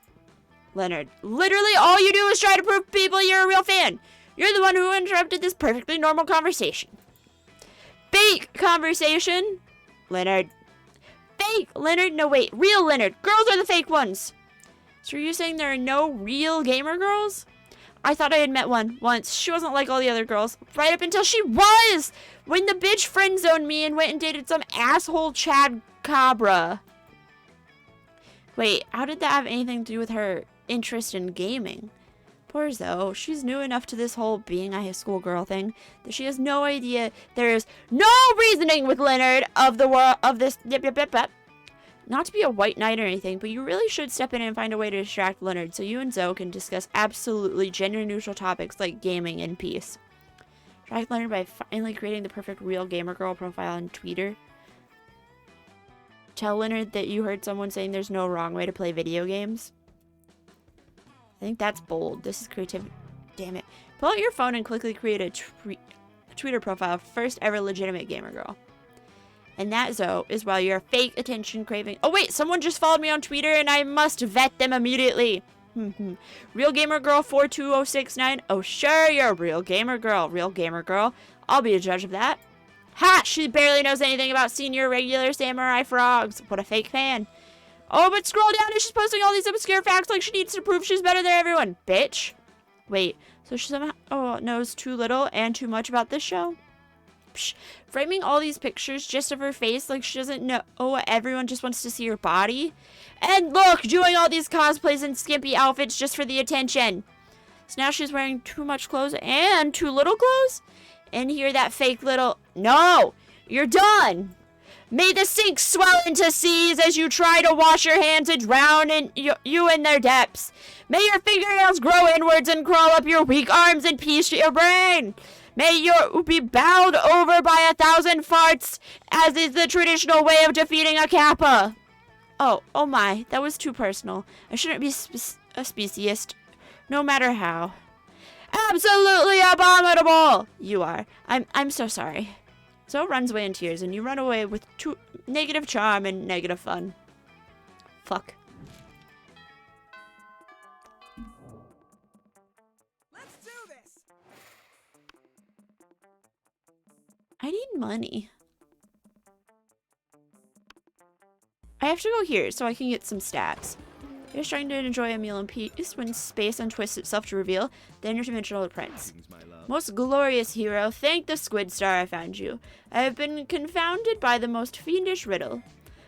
Leonard, literally all you do is try to prove to people you're a real fan. You're the one who interrupted this perfectly normal conversation. Fake conversation? Leonard. Fake Leonard? No, wait. Real Leonard. Girls are the fake ones. So are you saying there are no real gamer girls? I thought I had met one once. She wasn't like all the other girls. Right up until she was! When the bitch friend-zoned me and went and dated some asshole Chad Cabra. Wait, how did that have anything to do with her interest in gaming? Poor Zoe. She's new enough to this whole being a high school girl thing that she has no idea there is no reasoning with Leonard of the world of this. Not to be a white knight or anything, but you really should step in and find a way to distract Leonard so you and Zoe can discuss absolutely gender-neutral topics like gaming in peace. Distract Leonard by finally creating the perfect real gamer girl profile on Twitter. Tell Leonard that you heard someone saying there's no wrong way to play video games. I think that's bold. This is creativity. Damn it. Pull out your phone and quickly create a Twitter profile. First ever legitimate gamer girl. And that, Zoe, is while you're fake attention craving. Oh, wait. Someone just followed me on Twitter and I must vet them immediately. Real Gamer Girl 42069. Oh, sure. You're a real gamer girl. Real gamer girl. I'll be a judge of that. Ha! She barely knows anything about senior regular samurai frogs. What a fake fan. Oh, but scroll down and she's posting all these obscure facts like she needs to prove she's better than everyone. Bitch. Wait, so she somehow knows too little and too much about this show? Psh, framing all these pictures just of her face like she doesn't know everyone just wants to see her body? And look, doing all these cosplays and skimpy outfits just for the attention. So now she's wearing too much clothes and too little clothes? And here that fake little... No! You're done! May the sinks swell into seas as you try to wash your hands and drown in you in their depths. May your fingernails grow inwards and crawl up your weak arms and piece your brain. May you be bowed over by 1,000 farts, as is the traditional way of defeating a Kappa. Oh my, that was too personal. I shouldn't be a speciesist, no matter how. Absolutely abominable! You are. I'm so sorry. Zoe runs away in tears, and you run away with negative charm and negative fun. Fuck. Let's do this. I need money. I have to go here so I can get some stats. You're trying to enjoy a meal in peace when space untwists itself to reveal the interdimensional prince. Most glorious hero, thank the squid star I found you. I have been confounded by the most fiendish riddle.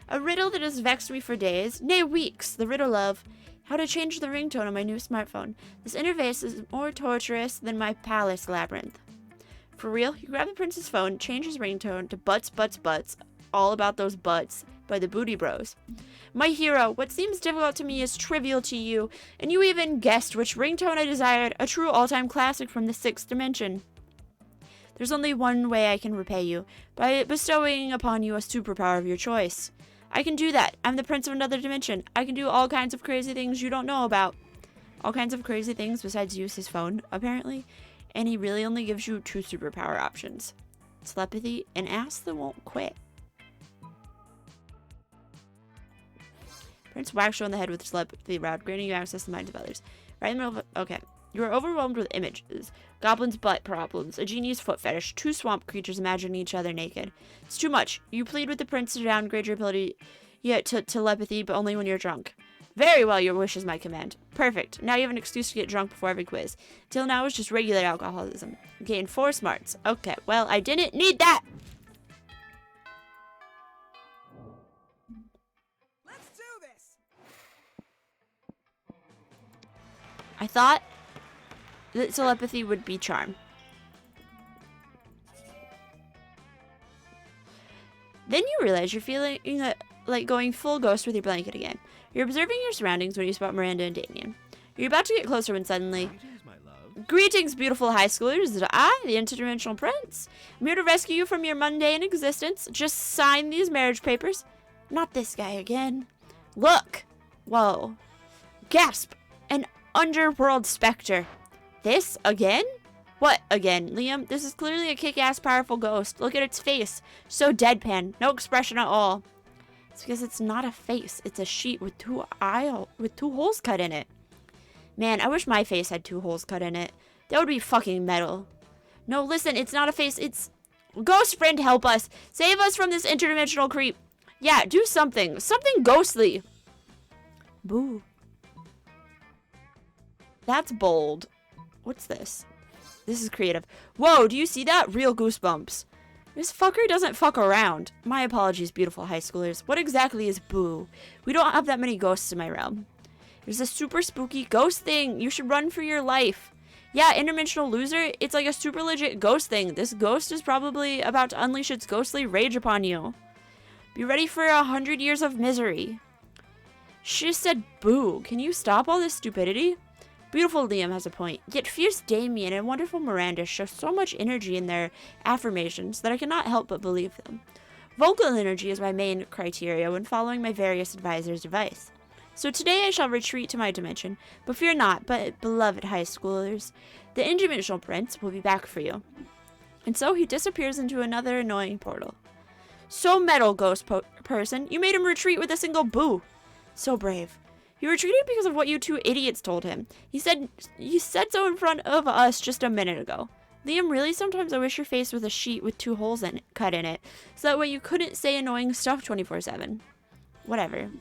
A riddle that has vexed me for days, nay weeks, the riddle of how to change the ringtone on my new smartphone. This interface is more torturous than my palace labyrinth. For real, you grab the prince's phone, change his ringtone to Butts, Butts, Butts, all about those butts, by the Booty Bros. My hero, what seems difficult to me is trivial to you, and you even guessed which ringtone I desired, a true all-time classic from the 6th dimension. There's only one way I can repay you, by bestowing upon you a superpower of your choice. I can do that. I'm the prince of another dimension. I can do all kinds of crazy things you don't know about. All kinds of crazy things besides use his phone, apparently, and he really only gives you 2 superpower options. Telepathy and ass that won't quit. Prince whacks you on the head with telepathy rod, granting you access to the minds of others. Right in the middle of it. Okay. You are overwhelmed with images. Goblin's butt problems. A genie's foot fetish. 2 swamp creatures imagining each other naked. It's too much. You plead with the prince to downgrade your ability to telepathy, but only when you're drunk. Very well, your wish is my command. Perfect. Now you have an excuse to get drunk before every quiz. Till now, it's just regular alcoholism. Gain 4 smarts. Okay, well, I didn't need that! Let's do this. I thought that telepathy would be charm. Then you realize you're feeling like going full ghost with your blanket again. You're observing your surroundings when you spot Miranda and Damien. You're about to get closer when suddenly... Greetings, my love. Greetings, beautiful high schoolers. It is I, the interdimensional prince. I'm here to rescue you from your mundane existence. Just sign these marriage papers. Not this guy again. Look. Whoa. Gasp. An underworld specter. This again? What again, Liam? This is clearly a kick-ass powerful ghost. Look at its face. So deadpan. No expression at all. It's because it's not a face. It's a sheet with 2 holes cut in it. Man, I wish my face had 2 holes cut in it. That would be fucking metal. No, listen, it's not a face. It's... Ghost friend, help us. Save us from this interdimensional creep. Yeah, do something. Something ghostly. Boo. That's bold. What's this? This is creative. Whoa, do you see that? Real goosebumps. This fucker doesn't fuck around. My apologies, beautiful high schoolers. What exactly is boo? We don't have that many ghosts in my realm. There's a super spooky ghost thing. You should run for your life. Yeah, interdimensional loser. It's like a super legit ghost thing. This ghost is probably about to unleash its ghostly rage upon you. Be ready for 100 years of misery. She just said boo. Can you stop all this stupidity? Beautiful Liam has a point. Yet fierce Damien and wonderful Miranda show so much energy in their affirmations that I cannot help but believe them. Vocal energy is my main criteria when following my various advisors' advice. So today I shall retreat to my dimension, but fear not, but beloved high schoolers, the interdimensional prince will be back for you. And so he disappears into another annoying portal. So metal, ghost person, you made him retreat with a single boo. So brave. He retreated because of what you 2 idiots told him. He said so in front of us just a minute ago. Liam, really, sometimes I wish your face was a sheet with 2 holes cut in it, so that way you couldn't say annoying stuff 24/7. Whatever.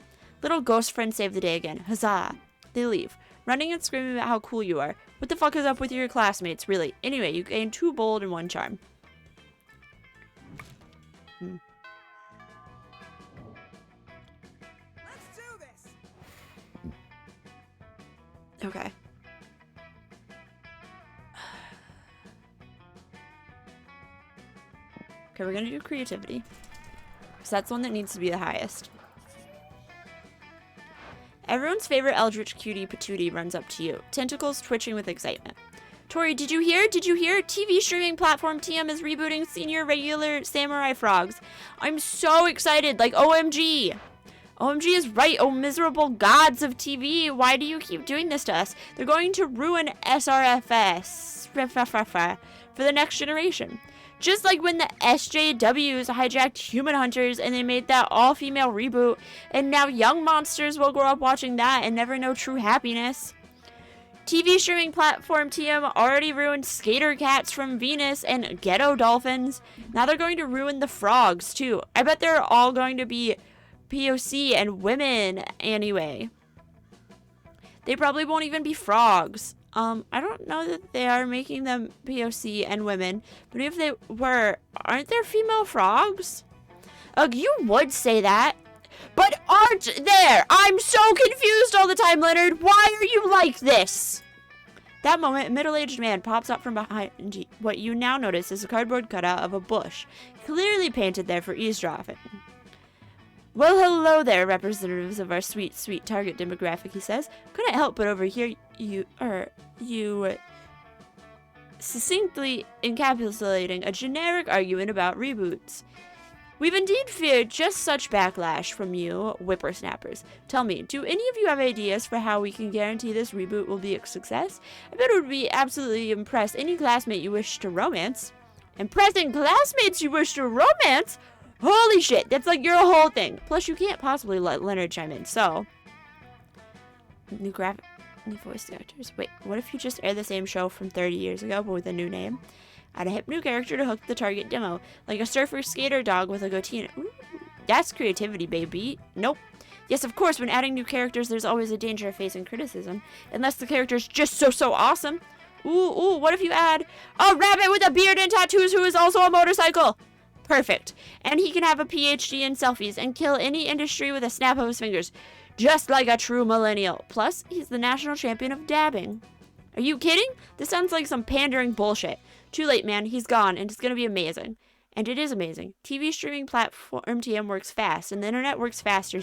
Little ghost friend saved the day again. Huzzah. They leave, running and screaming about how cool you are. What the fuck is up with your classmates, really? Anyway, you gain 2 bold and 1 charm. Let's do this. Okay. Okay, we're gonna do creativity. Because that's the one that needs to be the highest. Everyone's favorite Eldritch cutie patootie runs up to you, tentacles twitching with excitement. Tori, did you hear? Did you hear? TV streaming platform TM is rebooting senior regular Samurai Frogs. I'm so excited, like OMG. OMG is right, oh miserable gods of TV. Why do you keep doing this to us? They're going to ruin SRFS for the next generation. Just like when the SJWs hijacked Human Hunters and they made that all-female reboot, and now young monsters will grow up watching that and never know true happiness. TV streaming platform TM already ruined Skater Cats from Venus and Ghetto Dolphins. Now they're going to ruin the frogs too. I bet they're all going to be POC and women anyway. They probably won't even be frogs. I don't know that they are making them POC and women, but if they were, aren't there female frogs? You would say that, but aren't there? I'm so confused all the time, Leonard. Why are you like this? That moment, a middle-aged man pops up from behind what you now notice is a cardboard cutout of a bush, clearly painted there for eavesdropping. Well, hello there, representatives of our sweet, sweet target demographic, he says. Couldn't help but overhear you succinctly encapsulating a generic argument about reboots. We've indeed feared just such backlash from you whippersnappers. Tell me, do any of you have ideas for how we can guarantee this reboot will be a success? I bet it would be absolutely impress any classmate you wish to romance. Impressing classmates you wish to romance? Holy shit, that's like your whole thing. Plus, you can't possibly let Leonard chime in, so... New graphic... New voice actors. Wait, what if you just air the same show from 30 years ago, but with a new name? Add a hip new character to hook the target demo, like a surfer skater dog with a goatee. Ooh, that's creativity, baby. Nope. Yes, of course, when adding new characters, there's always a danger of facing criticism, unless the character's just so awesome. Ooh, what if you add a rabbit with a beard and tattoos who is also a motorcycle? Perfect. And he can have a PhD in selfies and kill any industry with a snap of his fingers, just like a true millennial. Plus, he's the national champion of dabbing. Are you kidding? This sounds like some pandering bullshit. Too late, man. He's gone, and it's gonna be amazing. And it is amazing. TV streaming platform TM works fast, and the internet works faster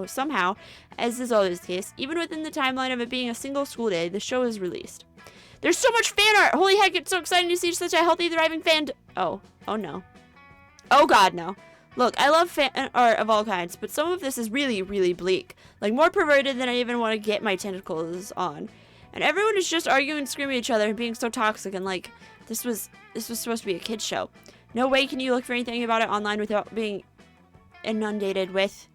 somehow, as is always the case. Even within the timeline of it being a single school day, the show is released. There's so much fan art! Holy heck, it's so exciting to see such a healthy, thriving fan. Oh no. Oh god, no. Look, I love fan art of all kinds, but some of this is really bleak. Like, more perverted than I even want to get my tentacles on. And everyone is just arguing and screaming at each other and being so toxic, and like, this was supposed to be a kid's show. No way can you look for anything about it online without being inundated with...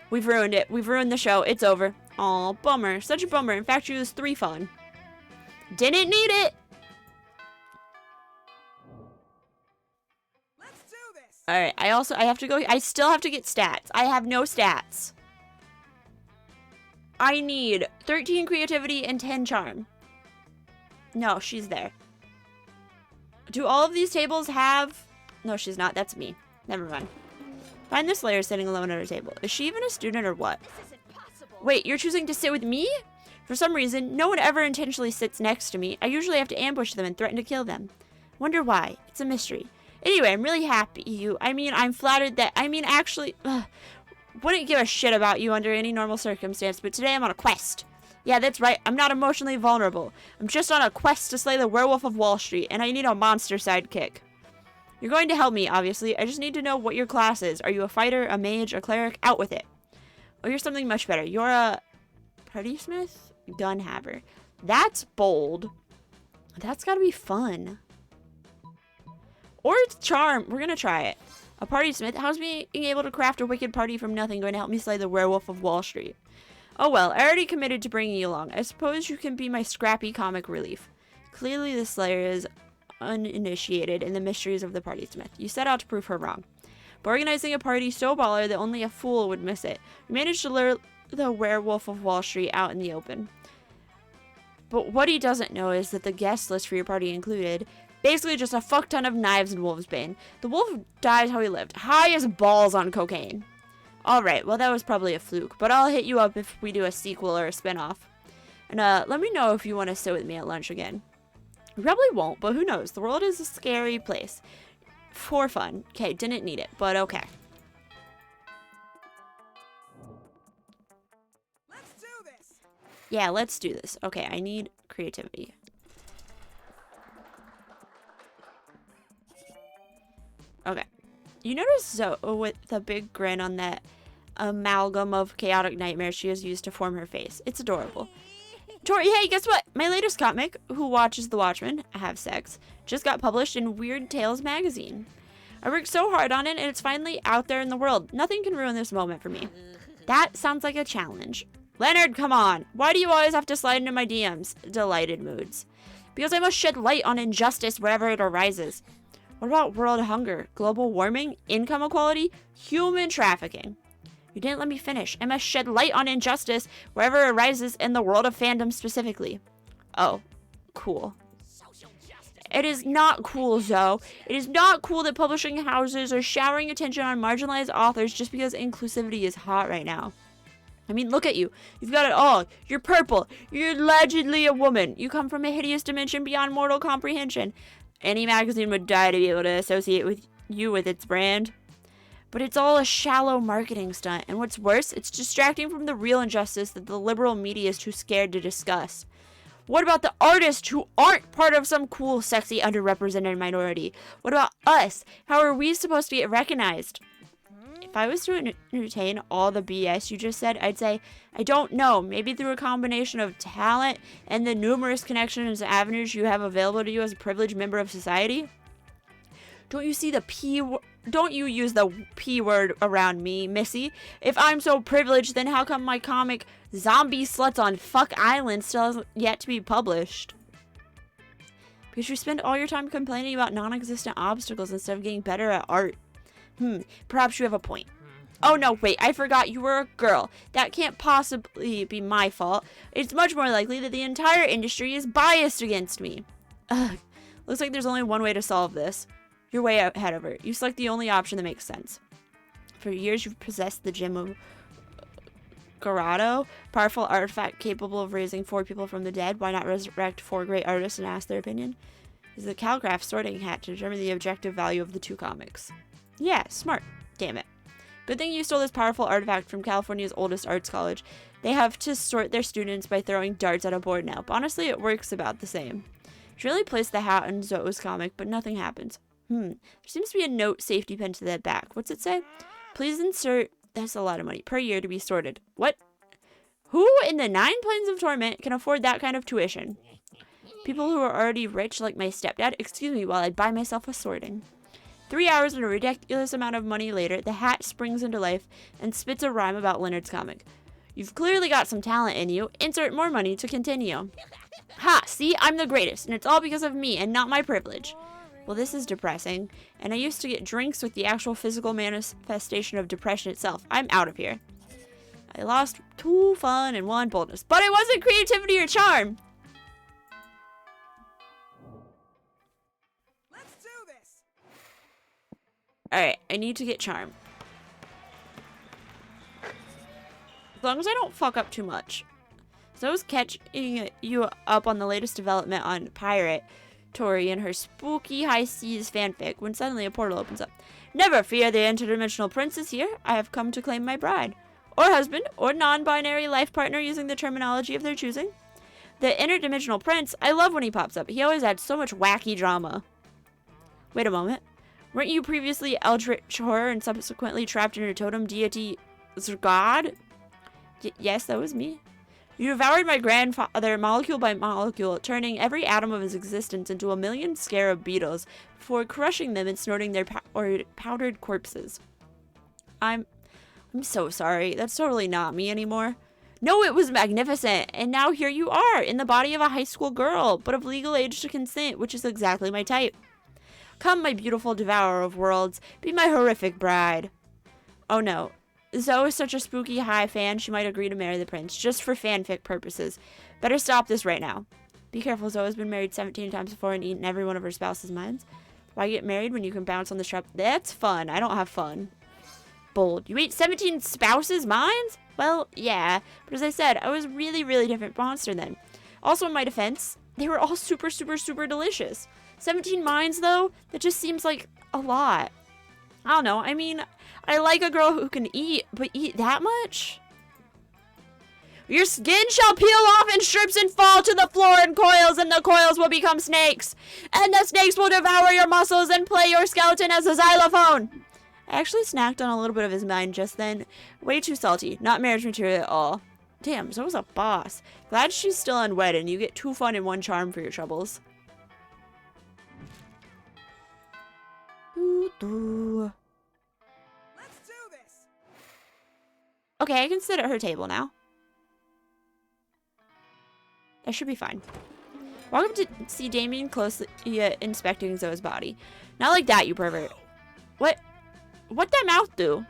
We've ruined it. We've ruined the show. It's over. Aw, bummer. Such a bummer. In fact, she was 3 fun. Didn't need it! Let's do this. Alright, I have to go... I still have to get stats. I have no stats. I need 13 creativity and 10 charm. No, she's there. Do all of these tables have... No, she's not. That's me. Never mind. Find this Slayer sitting alone at her table. Is she even a student or what? This isn't possible. Wait, you're choosing to sit with me? For some reason, no one ever intentionally sits next to me. I usually have to ambush them and threaten to kill them. Wonder why. It's a mystery. Anyway, I'm really happy I'm flattered that... actually... wouldn't give a shit about you under any normal circumstance, but today I'm on a quest. Yeah, that's right. I'm not emotionally vulnerable. I'm just on a quest to slay the werewolf of Wall Street, and I need a monster sidekick. You're going to help me, obviously. I just need to know what your class is. Are you a fighter, a mage, a cleric? Out with it. Oh, you're something much better. You're a... Party smith? Gun haver. That's bold. That's gotta be fun. Or it's charm. We're gonna try it. A party smith? How's being able to craft a wicked party from nothing going to help me slay the werewolf of Wall Street? Oh well, I already committed to bringing you along. I suppose you can be my scrappy comic relief. Clearly the Slayer is uninitiated in the mysteries of the party smith. You set out to prove her wrong. By organizing a party so baller that only a fool would miss it, you managed to lure the werewolf of Wall Street out in the open. But what he doesn't know is that the guest list for your party included basically just a fuck ton of knives and wolfsbane. The wolf died how he lived, high as balls on cocaine. Alright, well that was probably a fluke, but I'll hit you up if we do a sequel or a spin-off. And let me know if you want to sit with me at lunch again. We probably won't, but who knows? The world is a scary place. For fun. Okay, didn't need it, but okay. Let's do this. Yeah, let's do this. Okay, I need creativity. Okay. You notice Zoe with the big grin on that amalgam of chaotic nightmares she has used to form her face. It's adorable. Tori, hey, guess what? My latest comic, Who Watches the Watchmen, Have Sex, just got published in Weird Tales magazine. I worked so hard on it, and it's finally out there in the world. Nothing can ruin this moment for me. That sounds like a challenge. Leonard, come on. Why do you always have to slide into my DMs? Delighted moods. Because I must shed light on injustice wherever it arises. What about world hunger, global warming, income equality, human trafficking? You didn't let me finish. I must shed light on injustice wherever it arises in the world of fandom specifically. Oh, cool. It is not cool, Zoe. It is not cool that publishing houses are showering attention on marginalized authors just because inclusivity is hot right now. I mean, look at you. You've got it all. You're purple. You're allegedly a woman. You come from a hideous dimension beyond mortal comprehension. Any magazine would die to be able to associate with you with its brand. But it's all a shallow marketing stunt, and what's worse, it's distracting from the real injustice that the liberal media is too scared to discuss. What about the artists who aren't part of some cool, sexy, underrepresented minority? What about us? How are we supposed to get recognized? If I was to entertain all the BS you just said, I'd say, I don't know, maybe through a combination of talent and the numerous connections and avenues you have available to you as a privileged member of society? Don't you see the P don't you use the P word around me, missy. If I'm so privileged, then how come my comic Zombie Sluts on Fuck Island still hasn't yet to be published? Because you spend all your time complaining about non-existent obstacles instead of getting better at art. Perhaps you have a point. Oh no, wait, I forgot you were a girl. That can't possibly be my fault. It's much more likely that the entire industry is biased against me. Ugh. Looks like there's only one way to solve this. You're way ahead of her. You select the only option that makes sense. For years, you've possessed the gem of Garado, powerful artifact capable of raising 4 people from the dead. Why not resurrect 4 great artists and ask their opinion? Is the Calgraph sorting hat to determine the objective value of the 2 comics? Yeah, smart. Damn it. Good thing you stole this powerful artifact from California's oldest arts college. They have to sort their students by throwing darts at a board now. But honestly, it works about the same. She really placed the hat in Zoe's comic, but nothing happens. There seems to be a note safety pinned to the back. What's it say? Please insert... That's a lot of money per year to be sorted. What? Who in the 9 planes of torment can afford that kind of tuition? People who are already rich, like my stepdad. Excuse me while I buy myself a sorting. 3 hours and a ridiculous amount of money later, the hat springs into life and spits a rhyme about Leonard's comic. You've clearly got some talent in you. Insert more money to continue. Ha! See? I'm the greatest, and it's all because of me and not my privilege. Well, this is depressing, and I used to get drinks with the actual physical manifestation of depression itself. I'm out of here. I lost 2 fun and 1 boldness, but it wasn't creativity or charm. Let's do this. Alright, I need to get charm. As long as I don't fuck up too much. So I was catching you up on the latest development on Pirate Tori and her spooky high seas fanfic when suddenly a portal opens up. Never fear, the interdimensional prince is here. I have come to claim my bride. Or husband, or non-binary life partner using the terminology of their choosing. The interdimensional prince, I love when he pops up. He always adds so much wacky drama. Wait a moment. Weren't you previously Eldritch horror and subsequently trapped in a totem deity god? Yes, that was me. You devoured my grandfather molecule by molecule, turning every atom of his existence into a million scarab beetles before crushing them and snorting their powdered corpses. I'm so sorry. That's totally not me anymore. No, it was magnificent. And now here you are, in the body of a high school girl, but of legal age to consent, which is exactly my type. Come, my beautiful devourer of worlds, be my horrific bride. Oh no. Zoe is such a spooky high fan, she might agree to marry the prince, just for fanfic purposes. Better stop this right now. Be careful, Zoe's been married 17 times before and eaten every one of her spouse's minds. Why get married when you can bounce on the strap? That's fun. I don't have fun. Bold. You ate 17 spouses' minds? Well, yeah. But as I said, I was a really, really different monster then. Also, in my defense, they were all super, super, super delicious. 17 minds, though? That just seems like a lot. I don't know. I mean, I like a girl who can eat, but eat that much? Your skin shall peel off in strips and fall to the floor in coils, and the coils will become snakes. And the snakes will devour your muscles and play your skeleton as a xylophone. I actually snacked on a little bit of his mind just then. Way too salty. Not marriage material at all. Damn, Zoe's a boss. Glad she's still unwed and you get 2 fun and 1 charm for your troubles. Doo-doo. Let's do this. Okay, I can sit at her table now. That should be fine. Welcome to see Damien closely inspecting Zoe's body. Not like that, you pervert. What'd that mouth do?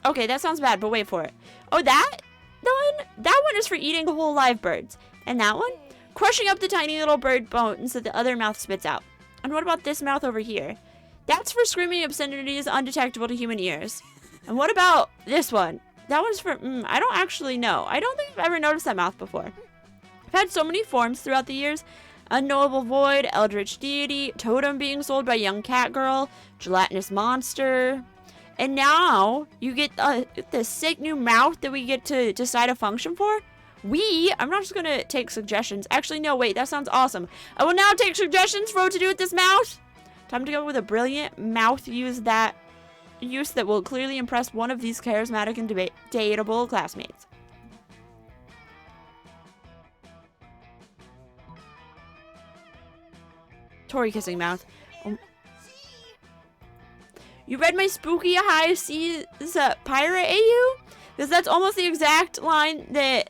Okay, that sounds bad, but wait for it. Oh, that one? That one is for eating whole live birds. And that one? Crushing up the tiny little bird bones that the other mouth spits out. And what about this mouth over here? That's for screaming obscenities undetectable to human ears. And what about this one? That one's for, I don't actually know. I don't think I've ever noticed that mouth before. I've had so many forms throughout the years. Unknowable Void, Eldritch Deity, Totem being sold by Young Cat Girl, Gelatinous Monster. And now you get the sick new mouth that we get to decide a function for. I'm not just going to take suggestions. Actually, no, wait, that sounds awesome. I will now take suggestions for what to do with this mouth. Time to go with a brilliant mouth use that will clearly impress one of these charismatic and debatable classmates. Tori kissing mouth. You read my spooky high seas pirate AU? Because that's almost the exact line that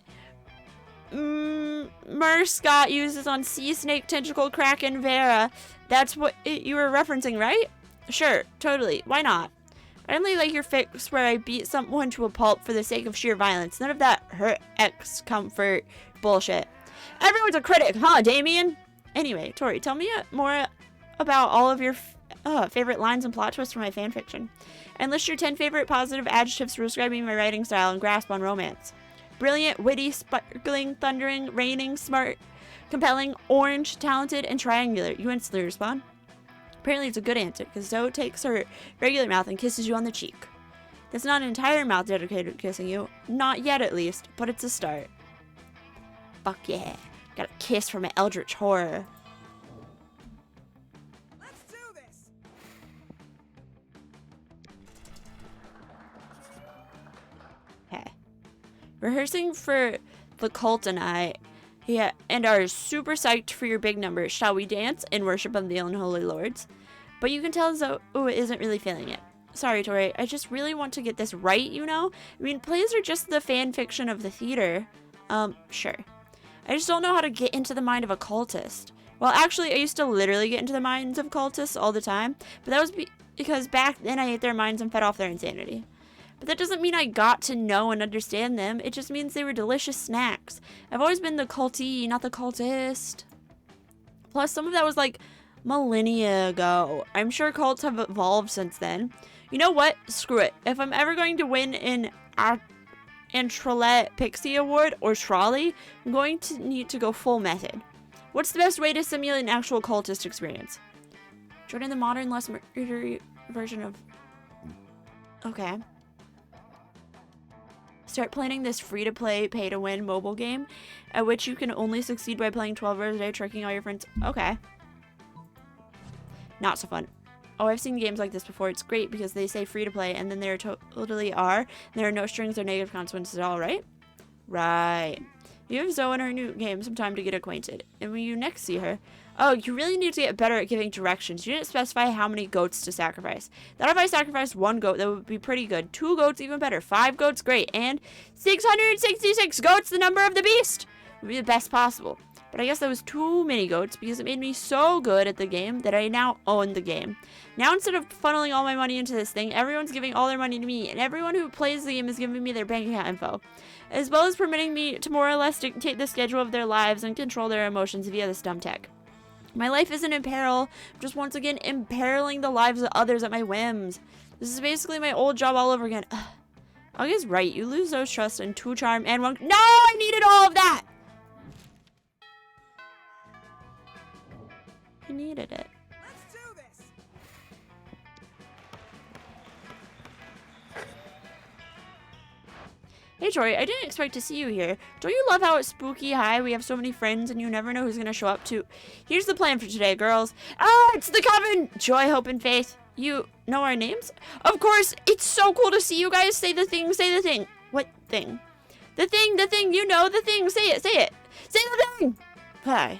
Scott uses on Sea Snake Tentacle Kraken Vera. That's what you were referencing, right? Sure, totally. Why not? I only like your fix where I beat someone to a pulp for the sake of sheer violence. None of that hurt X comfort bullshit. Everyone's a critic, huh, Damien? Anyway, Tori, tell me more about all of your favorite lines and plot twists from my fanfiction. And list your 10 favorite positive adjectives for describing my writing style and grasp on romance. Brilliant, witty, sparkling, thundering, raining, smart, compelling, orange, talented, and triangular. You instantly respond. Apparently it's a good answer, because Zoe takes her regular mouth and kisses you on the cheek. That's not an entire mouth dedicated to kissing you. Not yet, at least, but it's a start. Fuck yeah. Got a kiss from an Eldritch horror. Let's do this. Okay. Rehearsing for the cult and and are super psyched for your big number. Shall we dance in worship of the unholy lords? But you can tell Zoe isn't really feeling it. Sorry, Tori. I just really want to get this right, you know? I mean, plays are just the fan fiction of the theater. Sure. I just don't know how to get into the mind of a cultist. Well, actually, I used to literally get into the minds of cultists all the time. But that was because back then I ate their minds and fed off their insanity. But that doesn't mean I got to know and understand them. It just means they were delicious snacks. I've always been the cultee, not the cultist. Plus, some of that was like millennia ago. I'm sure cults have evolved since then. You know what? Screw it. If I'm ever going to win an Antrolette Pixie Award or Trolley, I'm going to need to go full method. What's the best way to simulate an actual cultist experience? Join the modern, less murdery version of... Okay. Start planning this free-to-play, pay-to-win mobile game at which you can only succeed by playing 12 hours a day, tricking all your friends. Okay. Not so fun. Oh, I've seen games like this before. It's great because they say free-to-play and then there totally are. And there are no strings or negative consequences at all, right? Right. You have Zoe in her new game some time to get acquainted. And when you next see her... Oh, you really need to get better at giving directions. You didn't specify how many goats to sacrifice. Thought if I sacrificed 1 goat, that would be pretty good. 2 goats, even better. 5 goats, great. And 666 goats, the number of the beast, would be the best possible. But I guess that was too many goats because it made me so good at the game that I now own the game. Now instead of funneling all my money into this thing, everyone's giving all their money to me, and everyone who plays the game is giving me their bank account info, as well as permitting me to more or less dictate the schedule of their lives and control their emotions via this dumb tech. My life isn't in peril, I'm just once again imperiling the lives of others at my whims. This is basically my old job all over again. Augie's right, you lose those trust and 2 charm and 1... No, I needed all of that! I needed it. Let's do this. Hey Tori, I didn't expect to see you here. Don't you love how it's spooky high? We have so many friends and you never know who's gonna show up to. Here's the plan for today, girls. Ah, it's the coven! Joy, hope, and faith. You know our names? Of course, it's so cool to see you guys. Say the thing, say the thing. What thing? The thing, you know the thing. Say it, say it. Say the thing! Hi.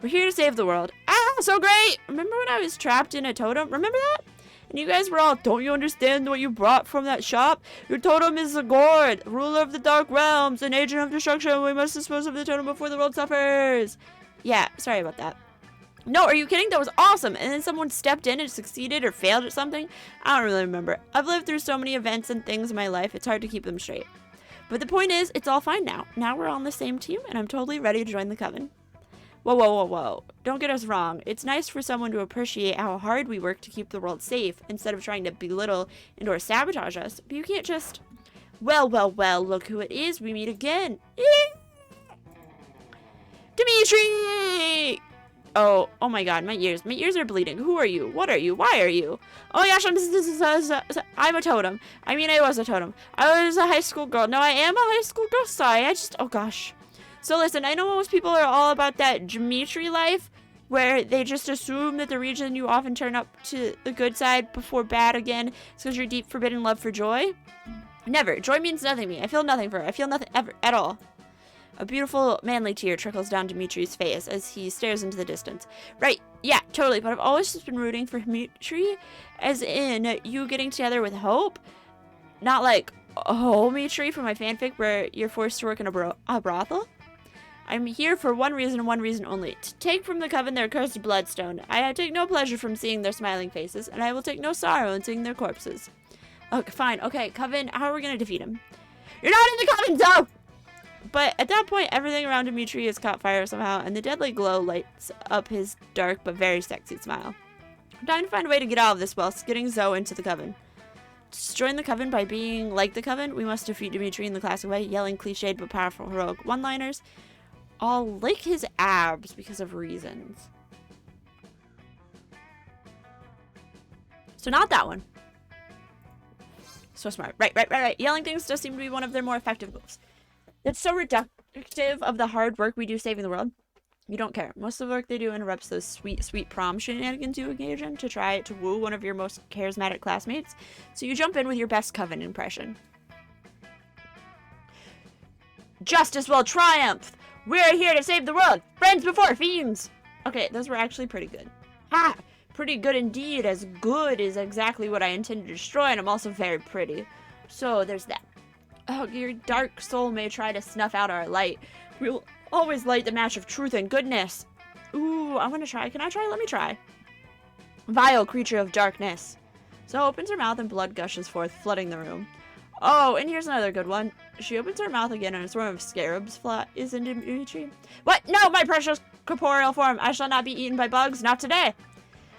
We're here to save the world. Ah, so great! Remember when I was trapped in a totem? Remember that? And you guys were all, don't you understand what you brought from that shop? Your totem is a gourd, ruler of the dark realms, an agent of destruction. We must dispose of the totem before the world suffers. Yeah, sorry about that. No, are you kidding? That was awesome. And then someone stepped in and succeeded or failed at something. I don't really remember. I've lived through so many events and things in my life, it's hard to keep them straight. But the point is, it's all fine now. Now we're on the same team, and I'm totally ready to join the coven. Whoa, whoa, whoa, whoa. Don't get us wrong. It's nice for someone to appreciate how hard we work to keep the world safe instead of trying to belittle and or sabotage us. But you can't just... Well, well, well, look who it is. We meet again. Dimitri! Oh my god, my ears. My ears are bleeding. Who are you? What are you? Why are you? Oh yeah, I'm a totem. I mean, I was a totem. I was a high school girl. No, I am a high school girl. Sorry, oh gosh. So listen, I know most people are all about that Dimitri life, where they just assume that the reason you often turn up to the good side before bad again is because your deep forbidden love for Joy. Never. Joy means nothing to me. I feel nothing for her. I feel nothing ever at all. A beautiful, manly tear trickles down Dimitri's face as he stares into the distance. Right, yeah, totally, but I've always just been rooting for Dimitri, as in you getting together with Hope. Not like, oh, Dimitri from my fanfic where you're forced to work in a brothel. I'm here for one reason and one reason only. To take from the coven their cursed bloodstone. I take no pleasure from seeing their smiling faces, and I will take no sorrow in seeing their corpses. Okay, fine. Okay, coven, how are we going to defeat him? You're not in the coven, Zoe! But at that point, everything around Dimitri has caught fire somehow, and the deadly glow lights up his dark but very sexy smile. I'm trying to find a way to get out of this whilst getting Zoe into the coven. To join the coven by being like the coven, we must defeat Dimitri in the classic way, yelling cliched but powerful heroic one-liners. I'll lick his abs because of reasons. So not that one. So smart. Right. Yelling things does seem to be one of their more effective moves. It's so reductive of the hard work we do saving the world. You don't care. Most of the work they do interrupts those sweet prom shenanigans you engage in to try to woo one of your most charismatic classmates. So you jump in with your best coven impression. Justice will triumph! We're here to save the world! Friends before fiends! Okay, those were actually pretty good. Ha! Pretty good indeed. As good is exactly what I intend to destroy, and I'm also very pretty. So there's that. Oh, your dark soul may try to snuff out our light. We'll always light the match of truth and goodness. Ooh, I want to try. Can I try? Let me try. Vile creature of darkness. So opens her mouth and blood gushes forth, flooding the room. Oh, and here's another good one. She opens her mouth again and a swarm of scarabs is in Dimitri. What? No, my precious corporeal form. I shall not be eaten by bugs. Not today.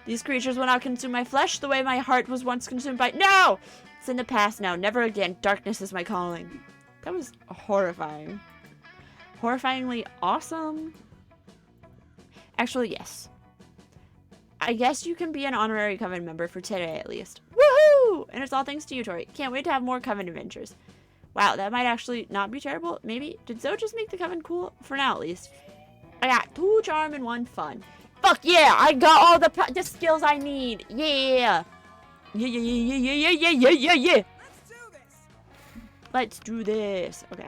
These creatures will not consume my flesh the way my heart was once consumed by— No! It's in the past now. Never again. Darkness is my calling. That was horrifying. Horrifyingly awesome. Actually, yes. I guess you can be an honorary coven member for today at least. Woohoo! And it's all thanks to you, Tori. Can't wait to have more coven adventures. Wow, that might actually not be terrible. Maybe. Did Zoe just make the coven cool? For now, at least. I got 2 charm and 1 fun. Fuck yeah! I got all the skills I need. Yeah! Yeah. Let's do this. Okay.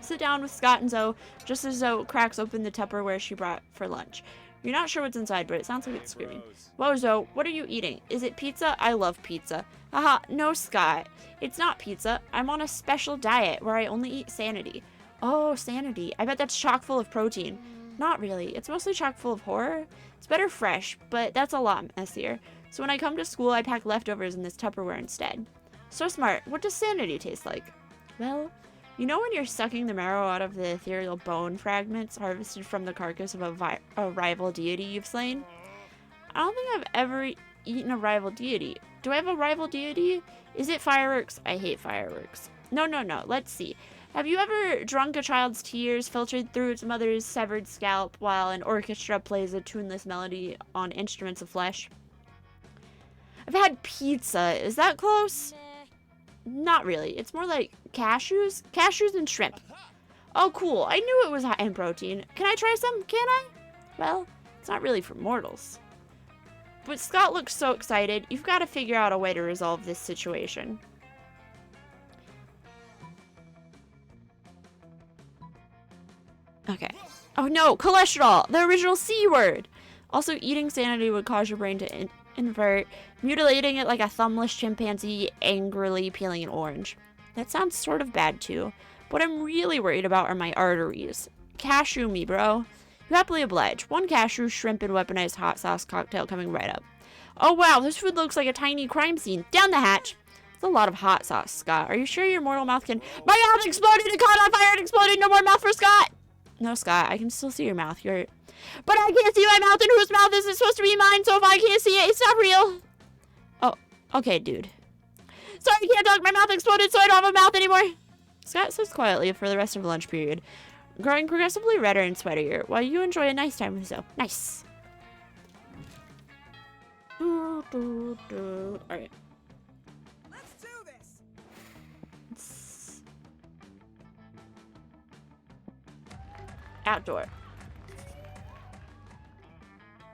Sit down with Scott and Zoe, just as Zoe cracks open the Tupperware she brought for lunch. You're not sure what's inside, but it sounds like it's screaming. Whoa, Zoe, what are you eating? Is it pizza? I love pizza. Haha, no, Scott. It's not pizza. I'm on a special diet where I only eat Sanity. Oh, Sanity. I bet that's chock full of protein. Not really. It's mostly chock full of horror. It's better fresh, but that's a lot messier. So when I come to school, I pack leftovers in this Tupperware instead. So smart. What does Sanity taste like? Well, you know when you're sucking the marrow out of the ethereal bone fragments harvested from the carcass of a rival deity you've slain? I don't think I've ever eaten a rival deity. Do I have a rival deity? Is it fireworks? I hate fireworks. No. Let's see. Have you ever drunk a child's tears filtered through its mother's severed scalp while an orchestra plays a tuneless melody on instruments of flesh? I've had pizza. Is that close? Not really. It's more like cashews. Cashews and shrimp. Oh, cool. I knew it was high in protein. Can I try some? Can I? Well, it's not really for mortals. But Scott looks so excited. You've got to figure out a way to resolve this situation. Okay. Oh no, cholesterol! The original C word! Also, eating Sanity would cause your brain to invert, mutilating it like a thumbless chimpanzee angrily peeling an orange. That sounds sort of bad too. What I'm really worried about are my arteries. Cashew me, bro. You happily oblige. 1 cashew, shrimp, and weaponized hot sauce cocktail coming right up. Oh wow, this food looks like a tiny crime scene. Down the hatch! It's a lot of hot sauce, Scott. Are you sure your mortal mouth can— My mouth exploded! It caught on fire and exploded! No more mouth for Scott! No, Scott, I can still see your mouth. But I can't see my mouth, and whose mouth is it supposed to be mine? So if I can't see it, it's not real. Oh, okay, dude. Sorry, I can't talk. My mouth exploded, so I don't have a mouth anymore. Scott sits quietly for the rest of the lunch period, growing progressively redder and sweatier, while you enjoy a nice time with Zoe. Nice. All right. Let's do this. Outdoor.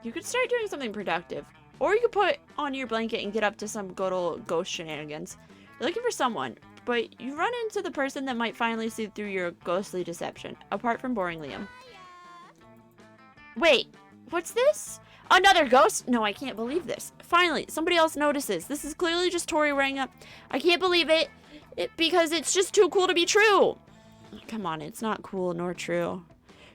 You could start doing something productive. Or you could put on your blanket and get up to some good old ghost shenanigans. You're looking for someone. but you run into the person that might finally see through your ghostly deception, apart from boring Liam. Wait, what's this? Another ghost? No, I can't believe this. Finally, somebody else notices. This is clearly just Tori wearing up. I can't believe it because it's just too cool to be true. Come on, it's not cool nor true.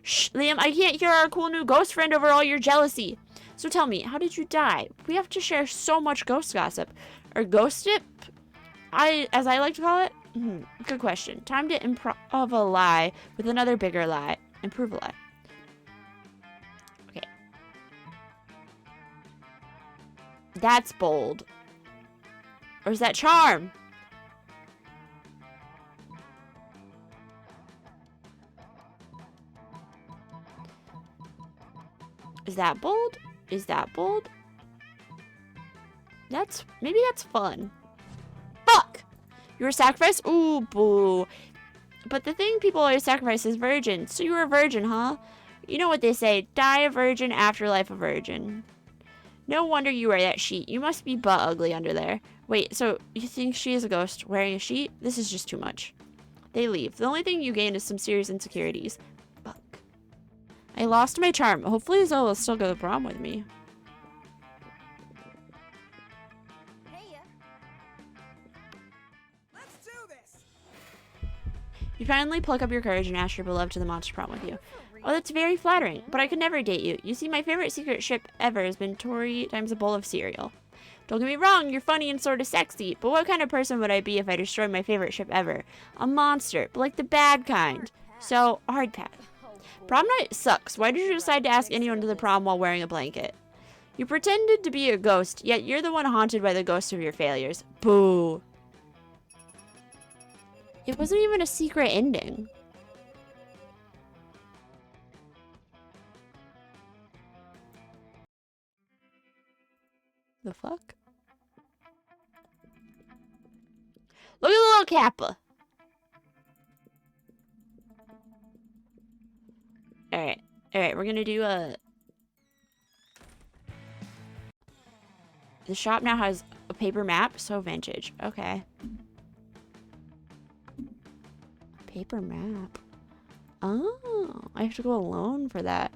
Shh, Liam, I can't hear our cool new ghost friend over all your jealousy. So tell me, how did you die? We have to share so much ghost gossip. Or ghostip? As I like to call it? Good question. Time to improv a lie with another bigger lie. Improve a lie. Okay. That's bold. Or is that charm? Is that bold? Is that bold? Maybe that's fun. Fuck! You were sacrificed? Ooh, boo. But the thing people always sacrifice is virgins. So you were a virgin, huh? You know what they say, die a virgin, afterlife a virgin. No wonder you wear that sheet. You must be butt ugly under there. Wait, so you think she is a ghost wearing a sheet? This is just too much. They leave. The only thing you gain is some serious insecurities. Fuck. I lost my charm. Hopefully Zoe will still go to prom with me. Let's do this. You finally pluck up your courage and ask your beloved to the monster prom with you. Oh, that's very flattering, but I could never date you. You see, my favorite secret ship ever has been Tori times a bowl of cereal. Don't get me wrong, you're funny and sort of sexy, but what kind of person would I be if I destroyed my favorite ship ever? A monster, but like the bad kind. So, hard pass. Prom night sucks. Why did you decide to ask anyone to the prom while wearing a blanket? You pretended to be a ghost, yet you're the one haunted by the ghosts of your failures. Boo. It wasn't even a secret ending. The fuck? Look at the little Kappa. Alright. Alright, we're gonna do a... The shop now has a paper map, so vintage. Okay. Paper map. Oh, I have to go alone for that.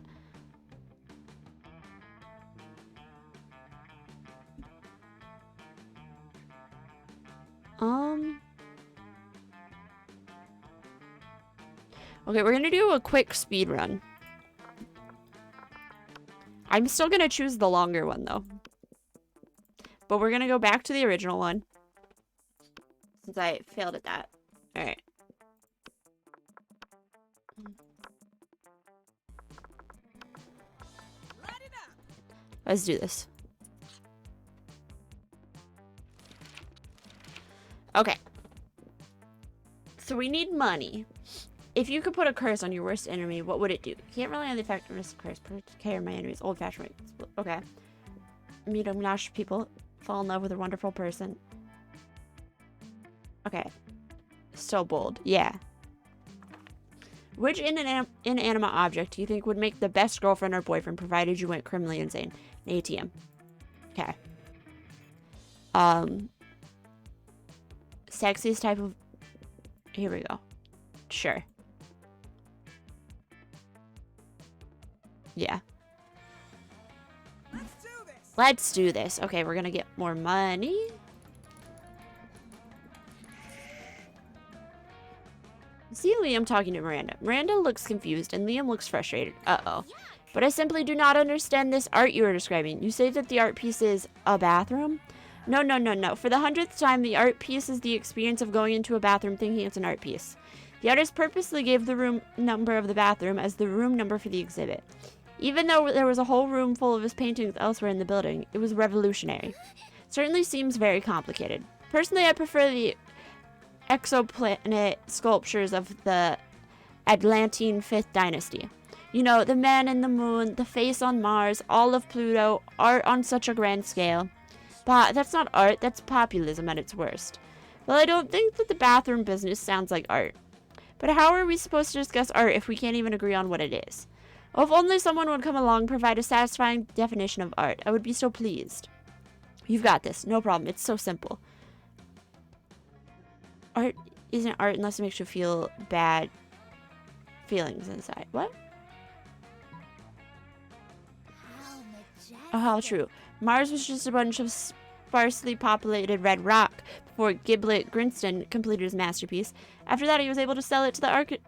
Okay, we're gonna do a quick speed run. I'm still gonna choose the longer one though. But we're gonna go back to the original one. Since I failed at that. Alright. Let's do this. Okay. So we need money. If you could put a curse on your worst enemy, what would it do? You can't rely on the effectiveness of curse. Take care of my enemies. Old-fashioned ways. Okay. Meet obnoxious people. Fall in love with a wonderful person. Okay. So bold. Yeah. Which inanimate object do you think would make the best girlfriend or boyfriend provided you went criminally insane? An ATM. Okay. Sexiest type of... Here we go. Sure. Yeah. Let's do this. Let's do this. Okay, we're gonna get more money. See Liam talking to Miranda. Miranda looks confused and Liam looks frustrated. Uh-oh. But I simply do not understand this art you are describing. You say that the art piece is a bathroom? No, no, no, no. For the 100th time, the art piece is the experience of going into a bathroom thinking it's an art piece. The artist purposely gave the room number of the bathroom as the room number for the exhibit. Even though there was a whole room full of his paintings elsewhere in the building, it was revolutionary. Certainly seems very complicated. Personally, I prefer the exoplanet sculptures of the Atlantean 5th dynasty. You know, the man in the moon, the face on Mars, all of Pluto, art on such a grand scale. But that's not art, that's populism at its worst. Well, I don't think that the bathroom business sounds like art. But how are we supposed to discuss art if we can't even agree on what it is? Oh, if only someone would come along and provide a satisfying definition of art. I would be so pleased. You've got this. No problem. It's so simple. Art isn't art unless it makes you feel bad feelings inside. What? How majestic. Oh, how true. Mars was just a bunch of sparsely populated red rock before Giblet Grinston completed his masterpiece. After that, he was able to sell it to the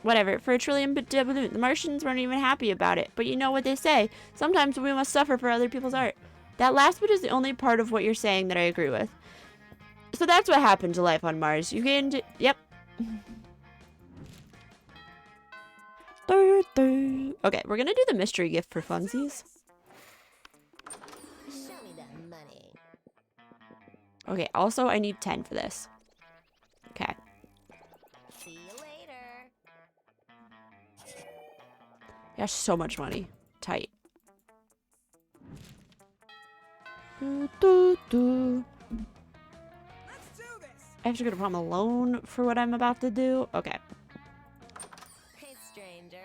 whatever, for $1 trillion balloon. The Martians weren't even happy about it. But you know what they say. Sometimes we must suffer for other people's art. That last bit is the only part of what you're saying that I agree with. So that's what happened to life on Mars. You gained... Yep. Okay, we're gonna do the mystery gift for funsies. Show me that money. Okay, also I need 10 for this. Okay. See you later. That's so much money. Tight. Let's do this. I have to go to prom alone for what I'm about to do. Okay. Hey, stranger.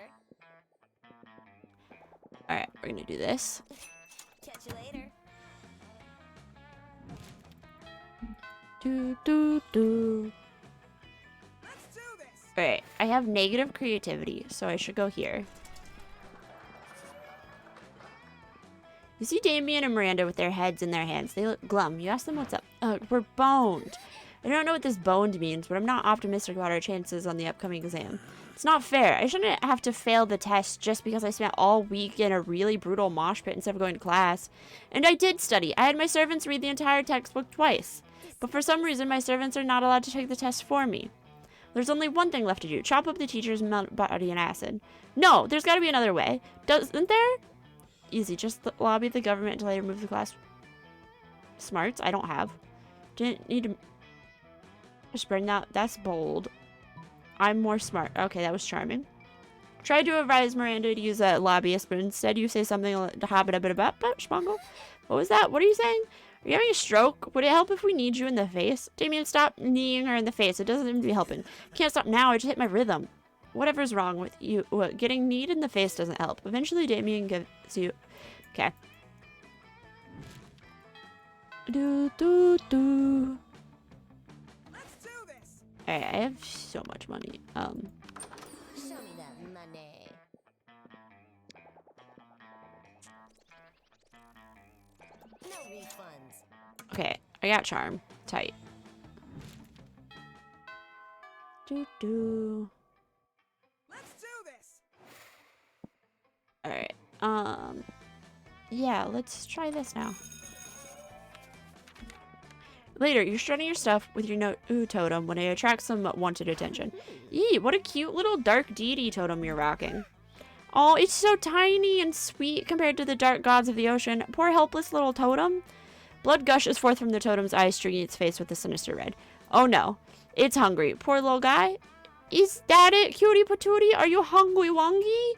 Alright, we're gonna do this. Catch you later. Let's do this. Alright, I have negative creativity, so I should go here. You see Damien and Miranda with their heads in their hands. They look glum. You ask them what's up. We're boned. I don't know what this boned means, but I'm not optimistic about our chances on the upcoming exam. It's not fair. I shouldn't have to fail the test just because I spent all week in a really brutal mosh pit instead of going to class. And I did study. I had my servants read the entire textbook twice. But for some reason, my servants are not allowed to take the test for me. There's only one thing left to do. Chop up the teacher's body in acid. No, there's got to be another way. Doesn't there? Easy. Just lobby the government until I remove the class. Smarts? I don't have. Didn't need to... Just bring that. That's bold. I'm more smart. Okay, that was charming. Tried to advise Miranda to use a lobbyist, but instead you say something like schmongle. What was that? What are you saying? Are you having a stroke? Would it help if we kneed you in the face? Damien, stop kneeing her in the face. It doesn't seem to be helping. Can't stop now. I just hit my rhythm. Whatever's wrong with you. What, getting kneed in the face doesn't help. Eventually, Damien gives you... Okay. Let's do this. Alright, I have so much money. Show me that money. No refunds. Okay, I got charm. Tight. Let's do this. Alright. Yeah, let's try this now. Later, you're strutting your stuff with your no totem when it attracts some wanted attention. Eee, what a cute little dark deity totem you're rocking. Oh, it's so tiny and sweet compared to the dark gods of the ocean. Poor helpless little totem. Blood gushes forth from the totem's eyes, streaking its face with a sinister red. Oh no, it's hungry. Poor little guy. Is that it, cutie patootie? Are you hungry wongy?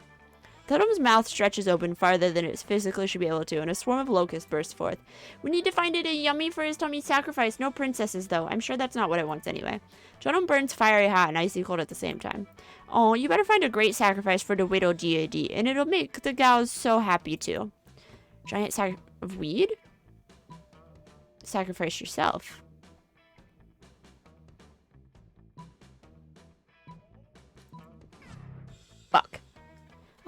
Totem's mouth stretches open farther than it physically should be able to, and a swarm of locusts bursts forth. We need to find it a yummy for his tummy sacrifice. No princesses, though. I'm sure that's not what it wants anyway. Totem burns fiery hot and icy cold at the same time. Oh, you better find a great sacrifice for the widow deity, and it'll make the gals so happy, too. Giant sack of weed? Sacrifice yourself. Fuck.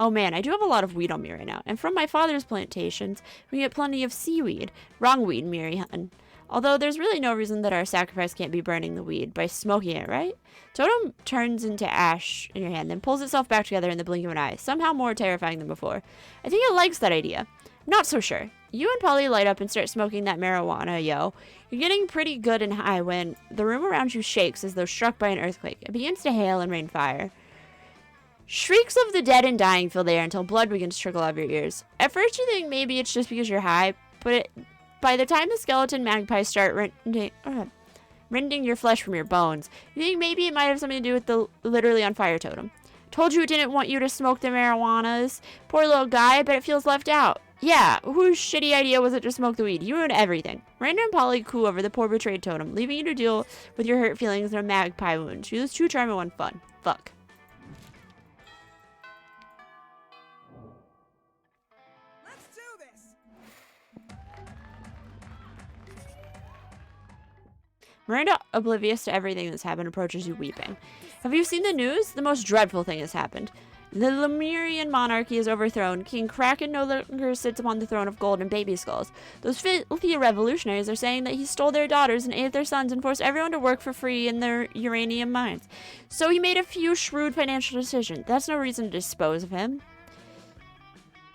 Oh man, I do have a lot of weed on me right now. And from my father's plantations, we get plenty of seaweed. Wrong weed, Mary Hun. Although there's really no reason that our sacrifice can't be burning the weed by smoking it, right? Totem turns into ash in your hand, then pulls itself back together in the blink of an eye, somehow more terrifying than before. I think it likes that idea. Not so sure. You and Polly light up and start smoking that marijuana, yo. You're getting pretty good and high when the room around you shakes as though struck by an earthquake. It begins to hail and rain fire. Shrieks of the dead and dying fill the air until blood begins to trickle out of your ears. At first you think maybe it's just because you're high, but by the time the skeleton magpies start rending your flesh from your bones, you think maybe it might have something to do with the literally on fire totem. Told you it didn't want you to smoke the marijuanas. Poor little guy, I bet it feels left out. Yeah, whose shitty idea was it to smoke the weed? You ruined everything. Miranda and Polly coo over the poor betrayed totem, leaving you to deal with your hurt feelings and a magpie wound. She was too charming and fun. Fuck. Miranda, oblivious to everything that's happened, approaches you weeping. Have you seen the news? The most dreadful thing has happened. The Lemurian monarchy is overthrown. King Kraken no longer sits upon the throne of gold and baby skulls. Those filthy revolutionaries are saying that he stole their daughters and ate their sons and forced everyone to work for free in their uranium mines. So he made a few shrewd financial decisions. That's no reason to dispose of him.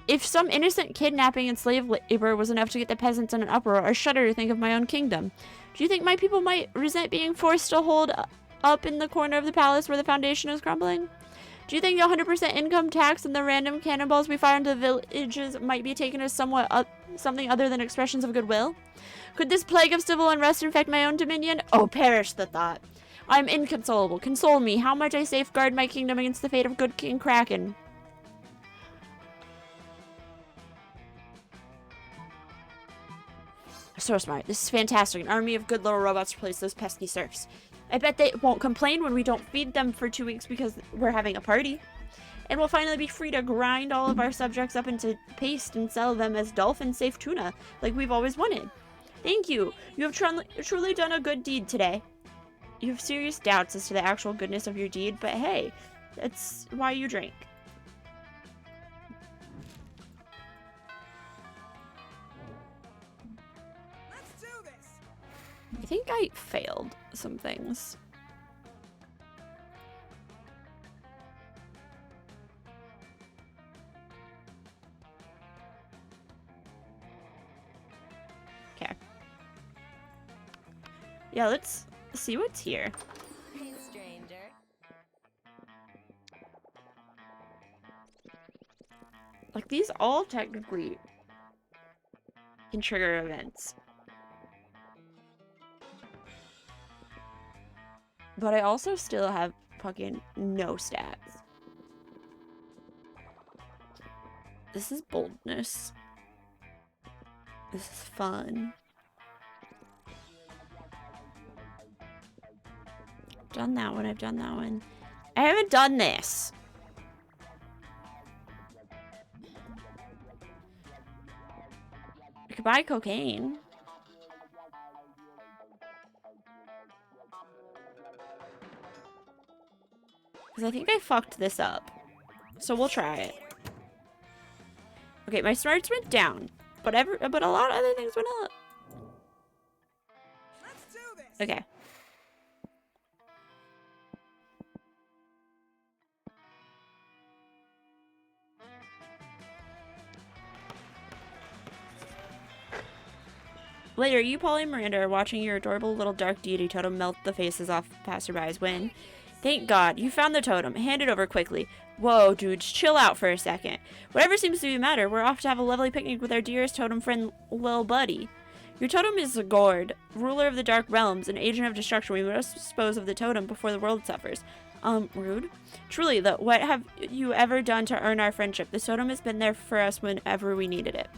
If some innocent kidnapping and slave labor was enough to get the peasants in an uproar, I shudder to think of my own kingdom. Do you think my people might resent being forced to hold up in the corner of the palace where the foundation is crumbling? Do you think the 100% income tax and the random cannonballs we fire into the villages might be taken as something other than expressions of goodwill? Could this plague of civil unrest infect my own dominion? Oh, perish the thought. I am inconsolable. Console me. How might I safeguard my kingdom against the fate of good King Kraken? So smart. This is fantastic. An army of good little robots to replace those pesky serfs. I bet they won't complain when we don't feed them for 2 weeks because we're having a party. And we'll finally be free to grind all of our subjects up into paste and sell them as dolphin-safe tuna, like we've always wanted. Thank you. You have truly done a good deed today. You have serious doubts as to the actual goodness of your deed, but hey, that's why you drink. Let's do this. I think I failed some things. Okay. Yeah, let's see what's here. Hey, stranger. Like, these all technically can trigger events. But I also still have fucking no stats. This is boldness. This is fun. I've done that one. I've done that one. I haven't done this. I could buy cocaine. Because I think I fucked this up. So we'll try it. Okay, my smarts went down. But a lot of other things went up. Let's do this. Okay. Later, you, Polly, and Miranda are watching your adorable little dark deity totem melt the faces off passerbys when... Thank God, you found the totem. Hand it over quickly. Whoa, dudes, chill out for a second. Whatever seems to be the matter, we're off to have a lovely picnic with our dearest totem friend, Lil Buddy. Your totem is Gord, ruler of the Dark Realms, an agent of destruction. We must dispose of the totem before the world suffers. Rude? Truly, though, what have you ever done to earn our friendship? The totem has been there for us whenever we needed it.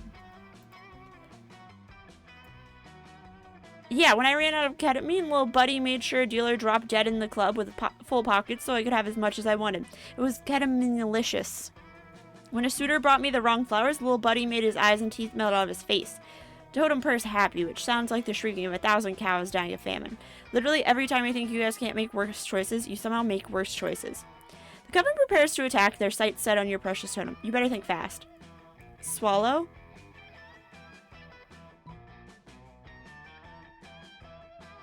Yeah, when I ran out of ketamine, Lil Buddy made sure a dealer dropped dead in the club with full pockets so I could have as much as I wanted. It was ketamine-licious. When a suitor brought me the wrong flowers, Lil Buddy made his eyes and teeth melt out of his face. Totem purrs happy, which sounds like the shrieking of 1,000 cows dying of famine. Literally every time you think you guys can't make worse choices, you somehow make worse choices. The coven prepares to attack, their sights set on your precious totem. You better think fast. Swallow?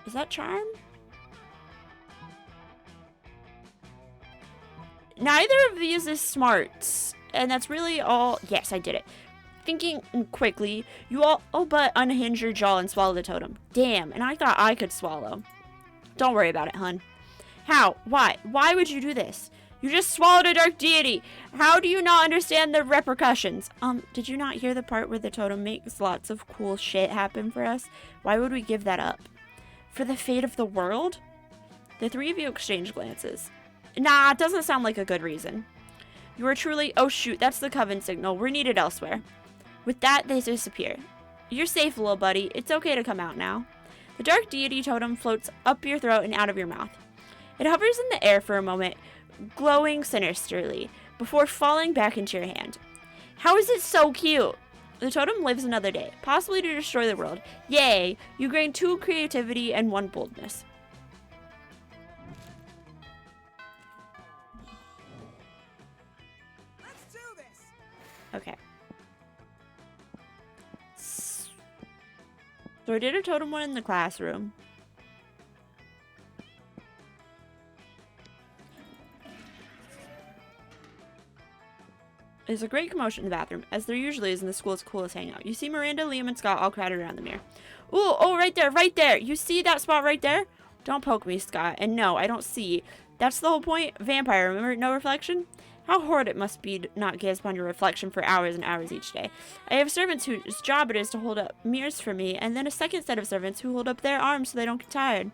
Is that charm? Neither of these is smarts. And that's really all. Yes, I did it. Thinking quickly, you all but unhinge your jaw and swallow the totem. Damn, and I thought I could swallow. Don't worry about it, hun. How? Why? Why would you do this? You just swallowed a dark deity. How do you not understand the repercussions? Did you not hear the part where the totem makes lots of cool shit happen for us? Why would we give that up? For the fate of the world? The three of you exchange glances. Nah, it doesn't sound like a good reason. You are truly... Oh shoot, that's the coven signal. We're needed elsewhere. With that, they disappear. You're safe, little buddy. It's okay to come out now. The dark deity totem floats up your throat and out of your mouth. It hovers in the air for a moment, glowing sinisterly, before falling back into your hand. How is it so cute? The totem lives another day, possibly to destroy the world. Yay! You gain 2 creativity and 1 boldness. Let's do this. Okay. So I did a totem one in the classroom. There's a great commotion in the bathroom, as there usually is in the school's coolest hangout. You see Miranda, Liam, and Scott all crowded around the mirror. Ooh, oh, right there, right there. You see that spot right there? Don't poke me, Scott. And no, I don't see. That's the whole point. Vampire, remember? No reflection? How horrid it must be to not gaze upon your reflection for hours and hours each day. I have servants whose job it is to hold up mirrors for me, and then a second set of servants who hold up their arms so they don't get tired.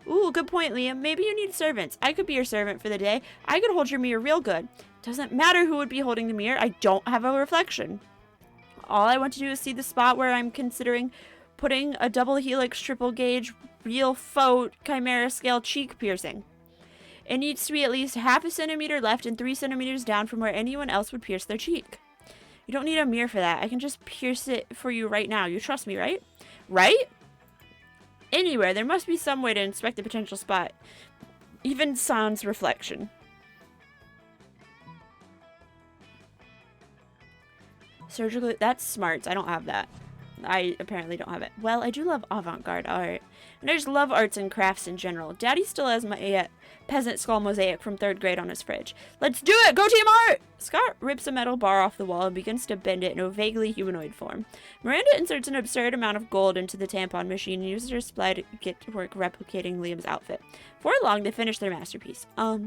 Ooh, good point, Liam. Maybe you need servants. I could be your servant for the day. I could hold your mirror real good. Doesn't matter who would be holding the mirror. I don't have a reflection. All I want to do is see the spot where I'm considering putting a double helix, triple gauge, real faux chimera scale cheek piercing. It needs to be at least half a centimeter left and 3 centimeters down from where anyone else would pierce their cheek. You don't need a mirror for that. I can just pierce it for you right now. You trust me, right? Right? Anywhere, there must be some way to inspect the potential spot. Even sans reflection. Surgical, that's smarts. I don't have that. I apparently don't have it. Well, I do love avant-garde art. And I just love arts and crafts in general. Daddy still has my peasant skull mosaic from 3rd grade on his fridge. Let's do it! Go team art! Scott rips a metal bar off the wall and begins to bend it in a vaguely humanoid form. Miranda inserts an absurd amount of gold into the tampon machine and uses her supply to get to work replicating Liam's outfit. Before long, they finish their masterpiece. I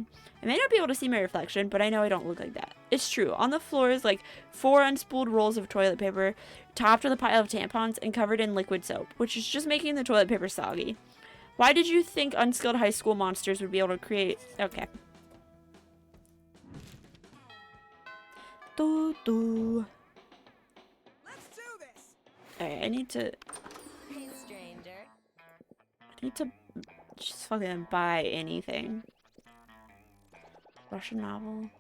may not be able to see my reflection, but I know I don't look like that. It's true. On the floor is like 4 unspooled rolls of toilet paper, topped with a pile of tampons, and covered in liquid soap, which is just making the toilet paper soggy. Why did you think unskilled high school monsters would be able to create... Okay. Let's do this. Alright, I need to Hey, stranger. just fucking buy anything. Russian novel.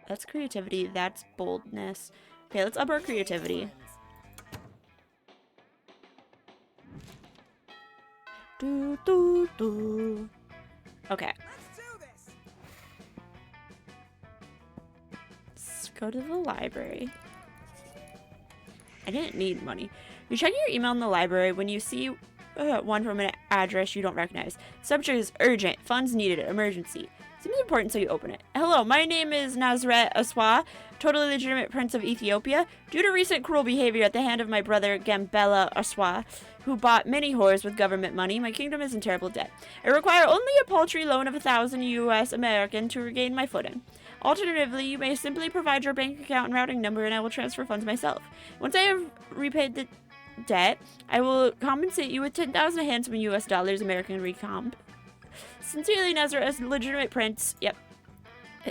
That's creativity. That's boldness. Okay, let's up our creativity. Okay. Let's do this. Let's go to the library. I didn't need money. You check your email in the library when you see one from an address you don't recognize. Subject is urgent. Funds needed. Emergency. Seems important, so you open it. Hello, my name is Nazret Aswa, totally legitimate prince of Ethiopia. Due to recent cruel behavior at the hand of my brother Gambela Aswa, who bought many whores with government money, my kingdom is in terrible debt. I require only a paltry loan of 1,000 U.S. American to regain my footing. Alternatively, you may simply provide your bank account and routing number, and I will transfer funds myself. Once I have repaid the debt, I will compensate you with 10,000 handsome U.S. dollars American recomp. Sincerely, Nazareth, as legitimate prince. Yep.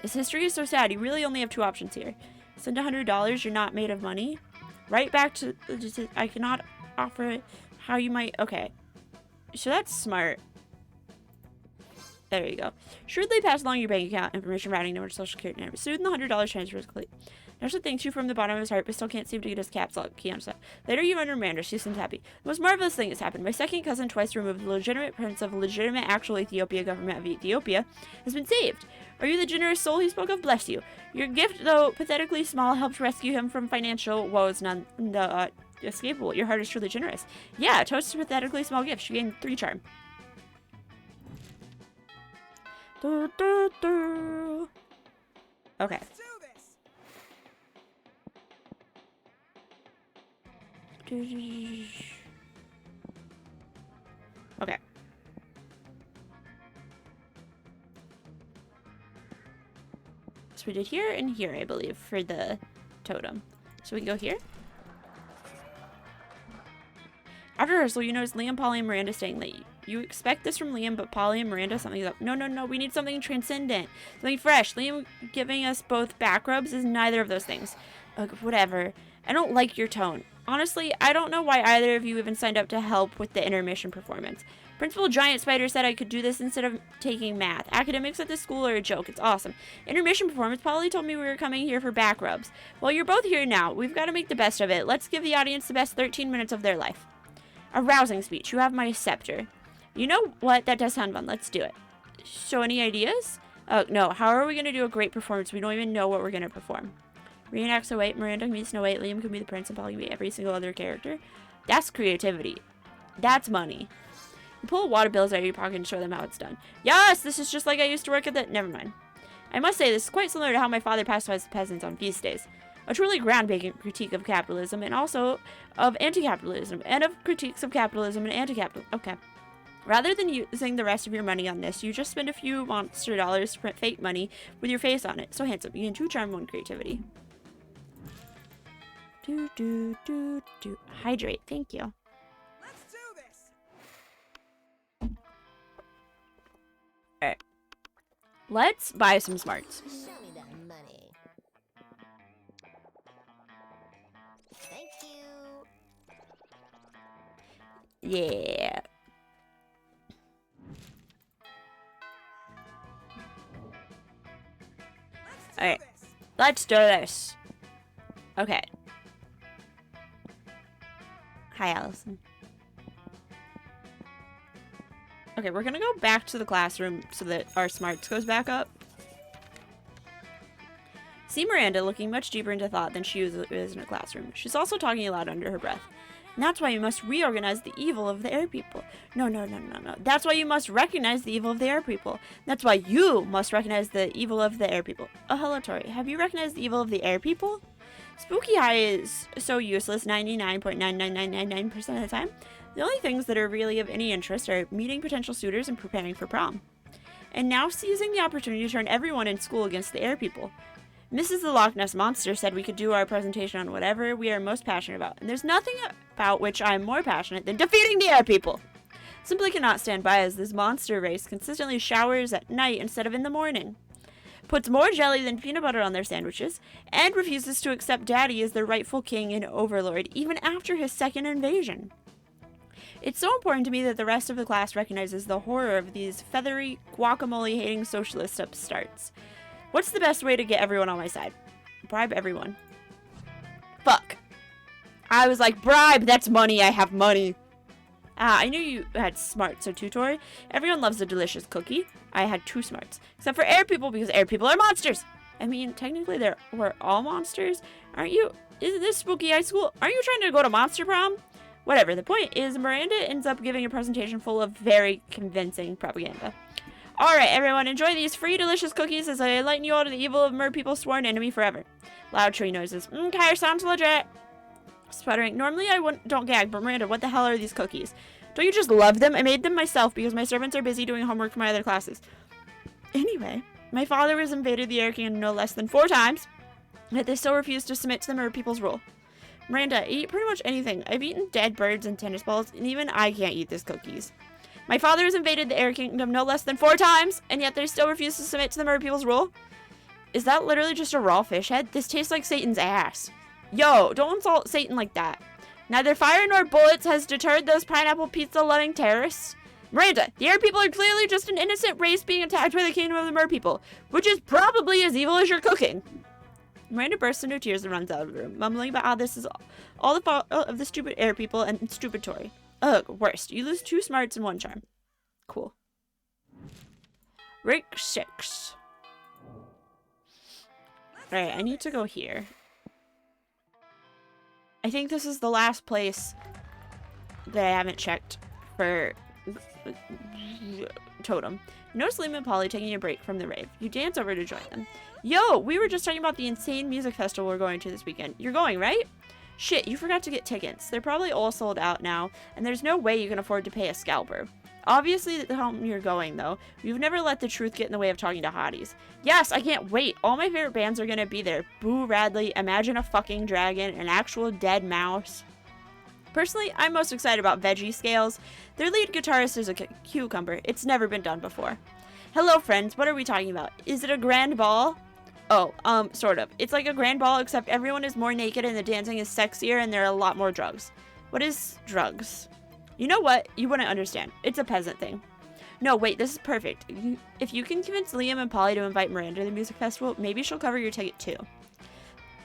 His history is so sad. You really only have 2 options here. Send $100. You're not made of money. Right back to... I cannot offer how you might... Okay. So that's smart. There you go. Shrewdly pass along your bank account information, routing number, social security number. Soon the $100 transfer is complete. Nurse thanks you from the bottom of his heart, but still can't seem to get his caps lock key on his head. Later, you enter Miranda. She seems happy. The most marvelous thing has happened. My second cousin, twice removed, the legitimate prince of legitimate actual Ethiopia government of Ethiopia, has been saved. Are you the generous soul he spoke of? Bless you. Your gift, though pathetically small, helped rescue him from financial woes none escapable. Your heart is truly generous. Yeah, toast to pathetically small gift. She gained 3 charm. Okay. Let's do this. Okay. So we did here and here, I believe, for the totem. So we can go here. After rehearsal, you notice Liam, Polly, and Miranda staying late. You expect this from Liam, but Polly and Miranda, something's up. No, no, no, we need something transcendent. Something fresh. Liam giving us both back rubs is neither of those things. Whatever. I don't like your tone. Honestly, I don't know why either of you even signed up to help with the intermission performance. Principal Giant Spider said I could do this instead of taking math. Academics at this school are a joke. It's awesome. Intermission performance. Polly told me we were coming here for back rubs. Well, you're both here now. We've got to make the best of it. Let's give the audience the best 13 minutes of their life. A rousing speech. You have my scepter. You know what? That does sound fun. Let's do it. So, any ideas? Oh, no. How are we going to do a great performance? We don't even know what we're going to perform. Reenact Snow White. Miranda can be Snow White. Liam can be the prince. And Polly can be every single other character. That's creativity. That's money. You pull water bills out of your pocket and show them how it's done. Yes, this is just like I used to work at the... Never mind. I must say, this is quite similar to how my father pacifies the peasants on feast days. A truly groundbreaking critique of capitalism and also of anti-capitalism and of critiques of capitalism and anti-capitalism. Okay. Rather than using the rest of your money on this, you just spend a few monster dollars to print fake money with your face on it. So handsome. You can 2 charm 1 creativity. Hydrate. Thank you. Let's do this. Alright. Let's buy some smarts. Show me that money. Thank you. Yeah. Alright. Let's do this. Okay. Hi, Allison. Okay, we're gonna go back to the classroom so that our smarts goes back up. See Miranda looking much deeper into thought than she is in a classroom. She's also talking aloud under her breath. And that's why you must reorganize the evil of the air people. No. That's why you must recognize the evil of the air people. That's why you must recognize the evil of the air people. Oh, hello, Tori. Have you recognized the evil of the air people? Spooky High is so useless 99.99999% of the time. The only things that are really of any interest are meeting potential suitors and preparing for prom. And now seizing the opportunity to turn everyone in school against the air people. Mrs. the Loch Ness Monster said we could do our presentation on whatever we are most passionate about, and there's nothing about which I am more passionate than defeating the air people. Simply cannot stand by as this monster race consistently showers at night instead of in the morning, puts more jelly than peanut butter on their sandwiches, and refuses to accept Daddy as their rightful king and overlord even after his second invasion. It's so important to me that the rest of the class recognizes the horror of these feathery, guacamole-hating socialist upstarts. What's the best way to get everyone on my side? Bribe everyone. Fuck. I was like, bribe, that's money, I have money. I knew you had smarts, so Tori. Everyone loves a delicious cookie. I had 2 smarts. Except for air people, because air people are monsters. I mean, technically we're all monsters. Aren't you? Isn't this spooky high school? Aren't you trying to go to Monster Prom? Whatever, the point is Miranda ends up giving a presentation full of very convincing propaganda. Alright, everyone, enjoy these free delicious cookies as I enlighten you all to the evil of mer people's sworn enemy forever. Loud tree noises. Okay, sounds legit. Sputtering. Normally I don't gag, but Miranda, what the hell are these cookies? Don't you just love them? I made them myself because my servants are busy doing homework for my other classes. Anyway, my father has invaded the Air Kingdom no less than 4 times, yet they still refuse to submit to the mer people's rule. Miranda, I eat pretty much anything. I've eaten dead birds and tennis balls, and even I can't eat these cookies. My father has invaded the Air Kingdom no less than 4 times, and yet they still refuse to submit to the mer people's rule? Is that literally just a raw fish head? This tastes like Satan's ass. Yo, don't insult Satan like that. Neither fire nor bullets has deterred those pineapple pizza-loving terrorists. Miranda, the air people are clearly just an innocent race being attacked by the kingdom of the mer people, which is probably as evil as your cooking. Miranda bursts into tears and runs out of the room, mumbling about how this is all the fault of the stupid air people and stupid Tori. Ugh, worst. You lose 2 smarts and 1 charm. Cool. Rake 6. Alright, I need to go here. I think this is the last place that I haven't checked for Totem. You notice Liam and Polly taking a break from the rave. You dance over to join them. Yo, we were just talking about the insane music festival we're going to this weekend. You're going, right? Shit, you forgot to get tickets. They're probably all sold out now, and there's no way you can afford to pay a scalper. Obviously, the home you're going, though. You've never let the truth get in the way of talking to hotties. Yes, I can't wait. All my favorite bands are gonna be there. Boo Radley, Imagine a Fucking Dragon, an actual dead mouse. Personally, I'm most excited about Veggie Scales. Their lead guitarist is a cucumber. It's never been done before. Hello, friends. What are we talking about? Is it a grand ball? Oh, sort of. It's like a grand ball, except everyone is more naked and the dancing is sexier and there are a lot more drugs. What is drugs? You know what? You wouldn't understand. It's a peasant thing. No, wait, this is perfect. If you can convince Liam and Polly to invite Miranda to the music festival, maybe she'll cover your ticket too.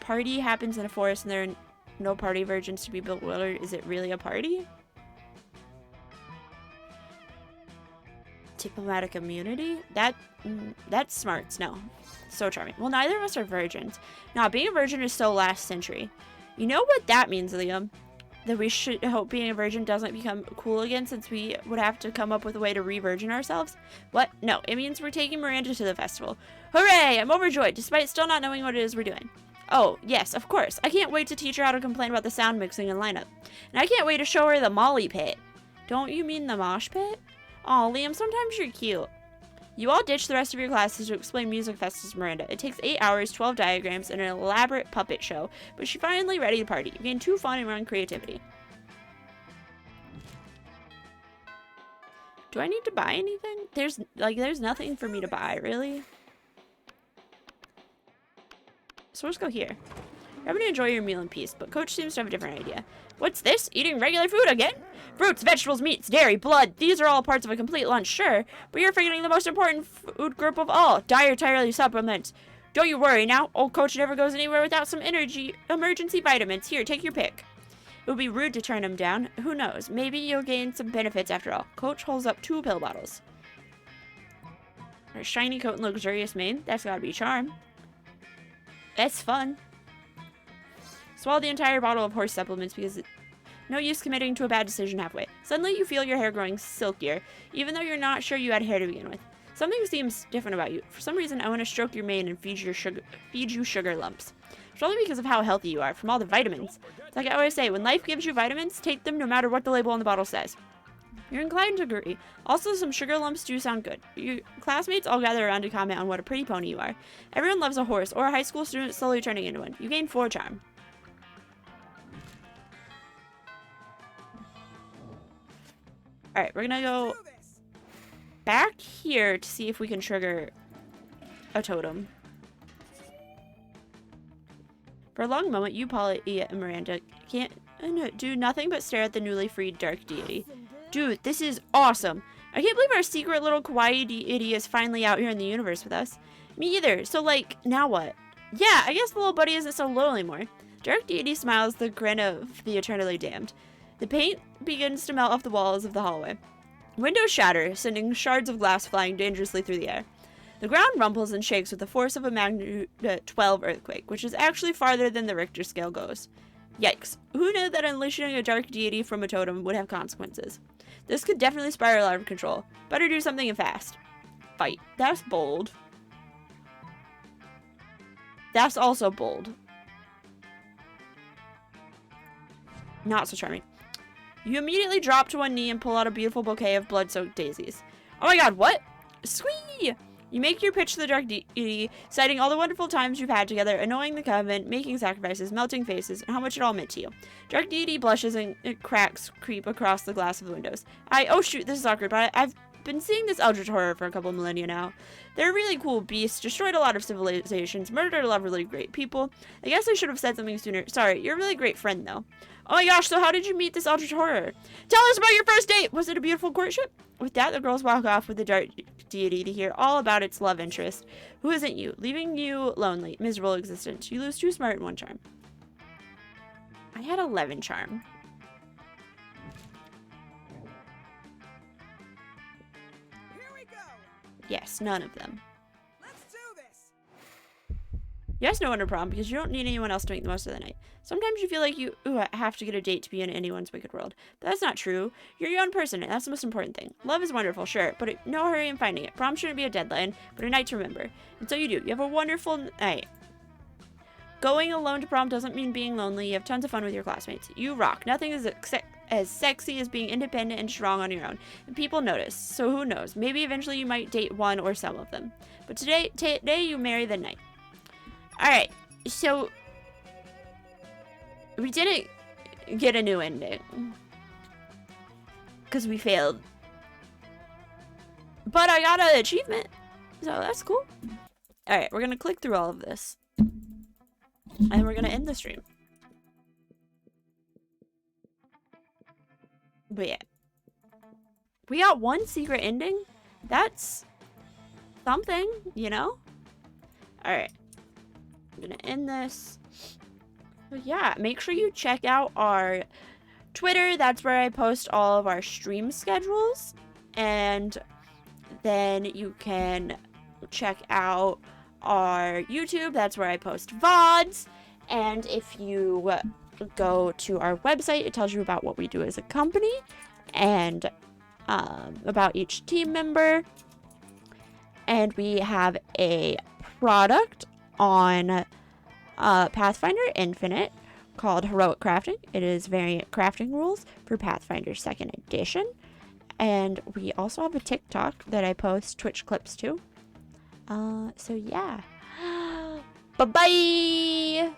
Party happens in a forest and there are no party virgins to be bewildered. Is it really a party? Diplomatic immunity? That's smarts. No. So charming. Well, neither of us are virgins. Now, being a virgin is so last century. You know what that means, Liam? That we should hope being a virgin doesn't become cool again since we would have to come up with a way to re-virgin ourselves? What? No, it means we're taking Miranda to the festival. Hooray! I'm overjoyed, despite still not knowing what it is we're doing. Oh, yes, of course. I can't wait to teach her how to complain about the sound mixing and lineup. And I can't wait to show her the Molly pit. Don't you mean the mosh pit? Aw, Liam, sometimes you're cute. You all ditch the rest of your classes to explain Music Fest to Miranda. It takes 8 hours, 12 diagrams, and an elaborate puppet show, but she's finally ready to party. You're getting too fun around creativity. Do I need to buy anything? There's nothing for me to buy, really. So let's go here. You're having to enjoy your meal in peace, but Coach seems to have a different idea. What's this? Eating regular food again? Fruits, vegetables, meats, dairy, blood. These are all parts of a complete lunch, sure. But you're forgetting the most important food group of all. Dietary supplements. Don't you worry now. Old Coach never goes anywhere without some emergency vitamins. Here, take your pick. It would be rude to turn them down. Who knows? Maybe you'll gain some benefits after all. Coach holds up 2 pill bottles. A shiny coat and luxurious mane. That's gotta be a charm. That's fun. Swallow the entire bottle of horse supplements because no use committing to a bad decision halfway. Suddenly you feel your hair growing silkier, even though you're not sure you had hair to begin with. Something seems different about you. For some reason, I want to stroke your mane and feed you sugar lumps. It's probably because of how healthy you are, from all the vitamins. It's like I always say, when life gives you vitamins, take them no matter what the label on the bottle says. You're inclined to agree. Also, some sugar lumps do sound good. Your classmates all gather around to comment on what a pretty pony you are. Everyone loves a horse, or a high school student slowly turning into one. You gain 4 charm. Alright, we're gonna go back here to see if we can trigger a totem. For a long moment, you, Polly, and Miranda can't do nothing but stare at the newly freed dark deity. Dude, this is awesome. I can't believe our secret little kawaii deity is finally out here in the universe with us. Me either. So, like, now what? Yeah, I guess the little buddy isn't so little anymore. Dark deity smiles the grin of the eternally damned. The paint begins to melt off the walls of the hallway. Windows shatter, sending shards of glass flying dangerously through the air. The ground rumbles and shakes with the force of a magnitude 12 earthquake, which is actually farther than the Richter scale goes. Yikes. Who knew that unleashing a dark deity from a totem would have consequences? This could definitely spiral out of control. Better do something fast. Fight. That's bold. That's also bold. Not so charming. You immediately drop to one knee and pull out a beautiful bouquet of blood-soaked daisies. Oh my god, what? Squee! You make your pitch to the dark deity, citing all the wonderful times you've had together, annoying the convent, making sacrifices, melting faces, and how much it all meant to you. Dark deity blushes and cracks creep across the glass of the windows. Oh shoot, this is awkward, but I've been seeing this Eldritch horror for a couple millennia now. They're really cool beasts, destroyed a lot of civilizations, murdered a lot of really great people. I guess I should have said something sooner. Sorry, you're a really great friend, though. Oh my gosh, so how did you meet this Eldritch horror? Tell us about your first date! Was it a beautiful courtship? With that, the girls walk off with the dark deity to hear all about its love interest, who isn't you, leaving you lonely, miserable existence. You lose 2 smart and 1 charm. I had 11 charm. Here we go. Yes, none of them. Let's do this. You ask no one to prom because you don't need anyone else to make the most of the night. Sometimes you feel like you have to get a date to be in anyone's wicked world. But that's not true. You're your own person, and that's the most important thing. Love is wonderful, sure, but no hurry in finding it. Prom shouldn't be a deadline, but a night to remember. And so you do. You have a wonderful night. Going alone to prom doesn't mean being lonely. You have tons of fun with your classmates. You rock. Nothing is as sexy as being independent and strong on your own. And people notice. So who knows? Maybe eventually you might date one or some of them. But today you marry the night. Alright, so we didn't get a new ending because we failed, but I got an achievement, so that's cool. Alright, we're gonna click through all of this and we're gonna end the stream. But yeah, We got one secret ending. That's something, you know? Alright. I'm gonna end this. So yeah, make sure you check out our Twitter. That's where I post all of our stream schedules. And then you can check out our YouTube. That's where I post VODs. And if you go to our website, it tells you about what we do as a company and about each team member. And we have a product on Pathfinder Infinite called Heroic Crafting. It is variant crafting rules for Pathfinder 2nd Edition. And we also have a TikTok that I post Twitch clips to. So yeah. Bye-bye!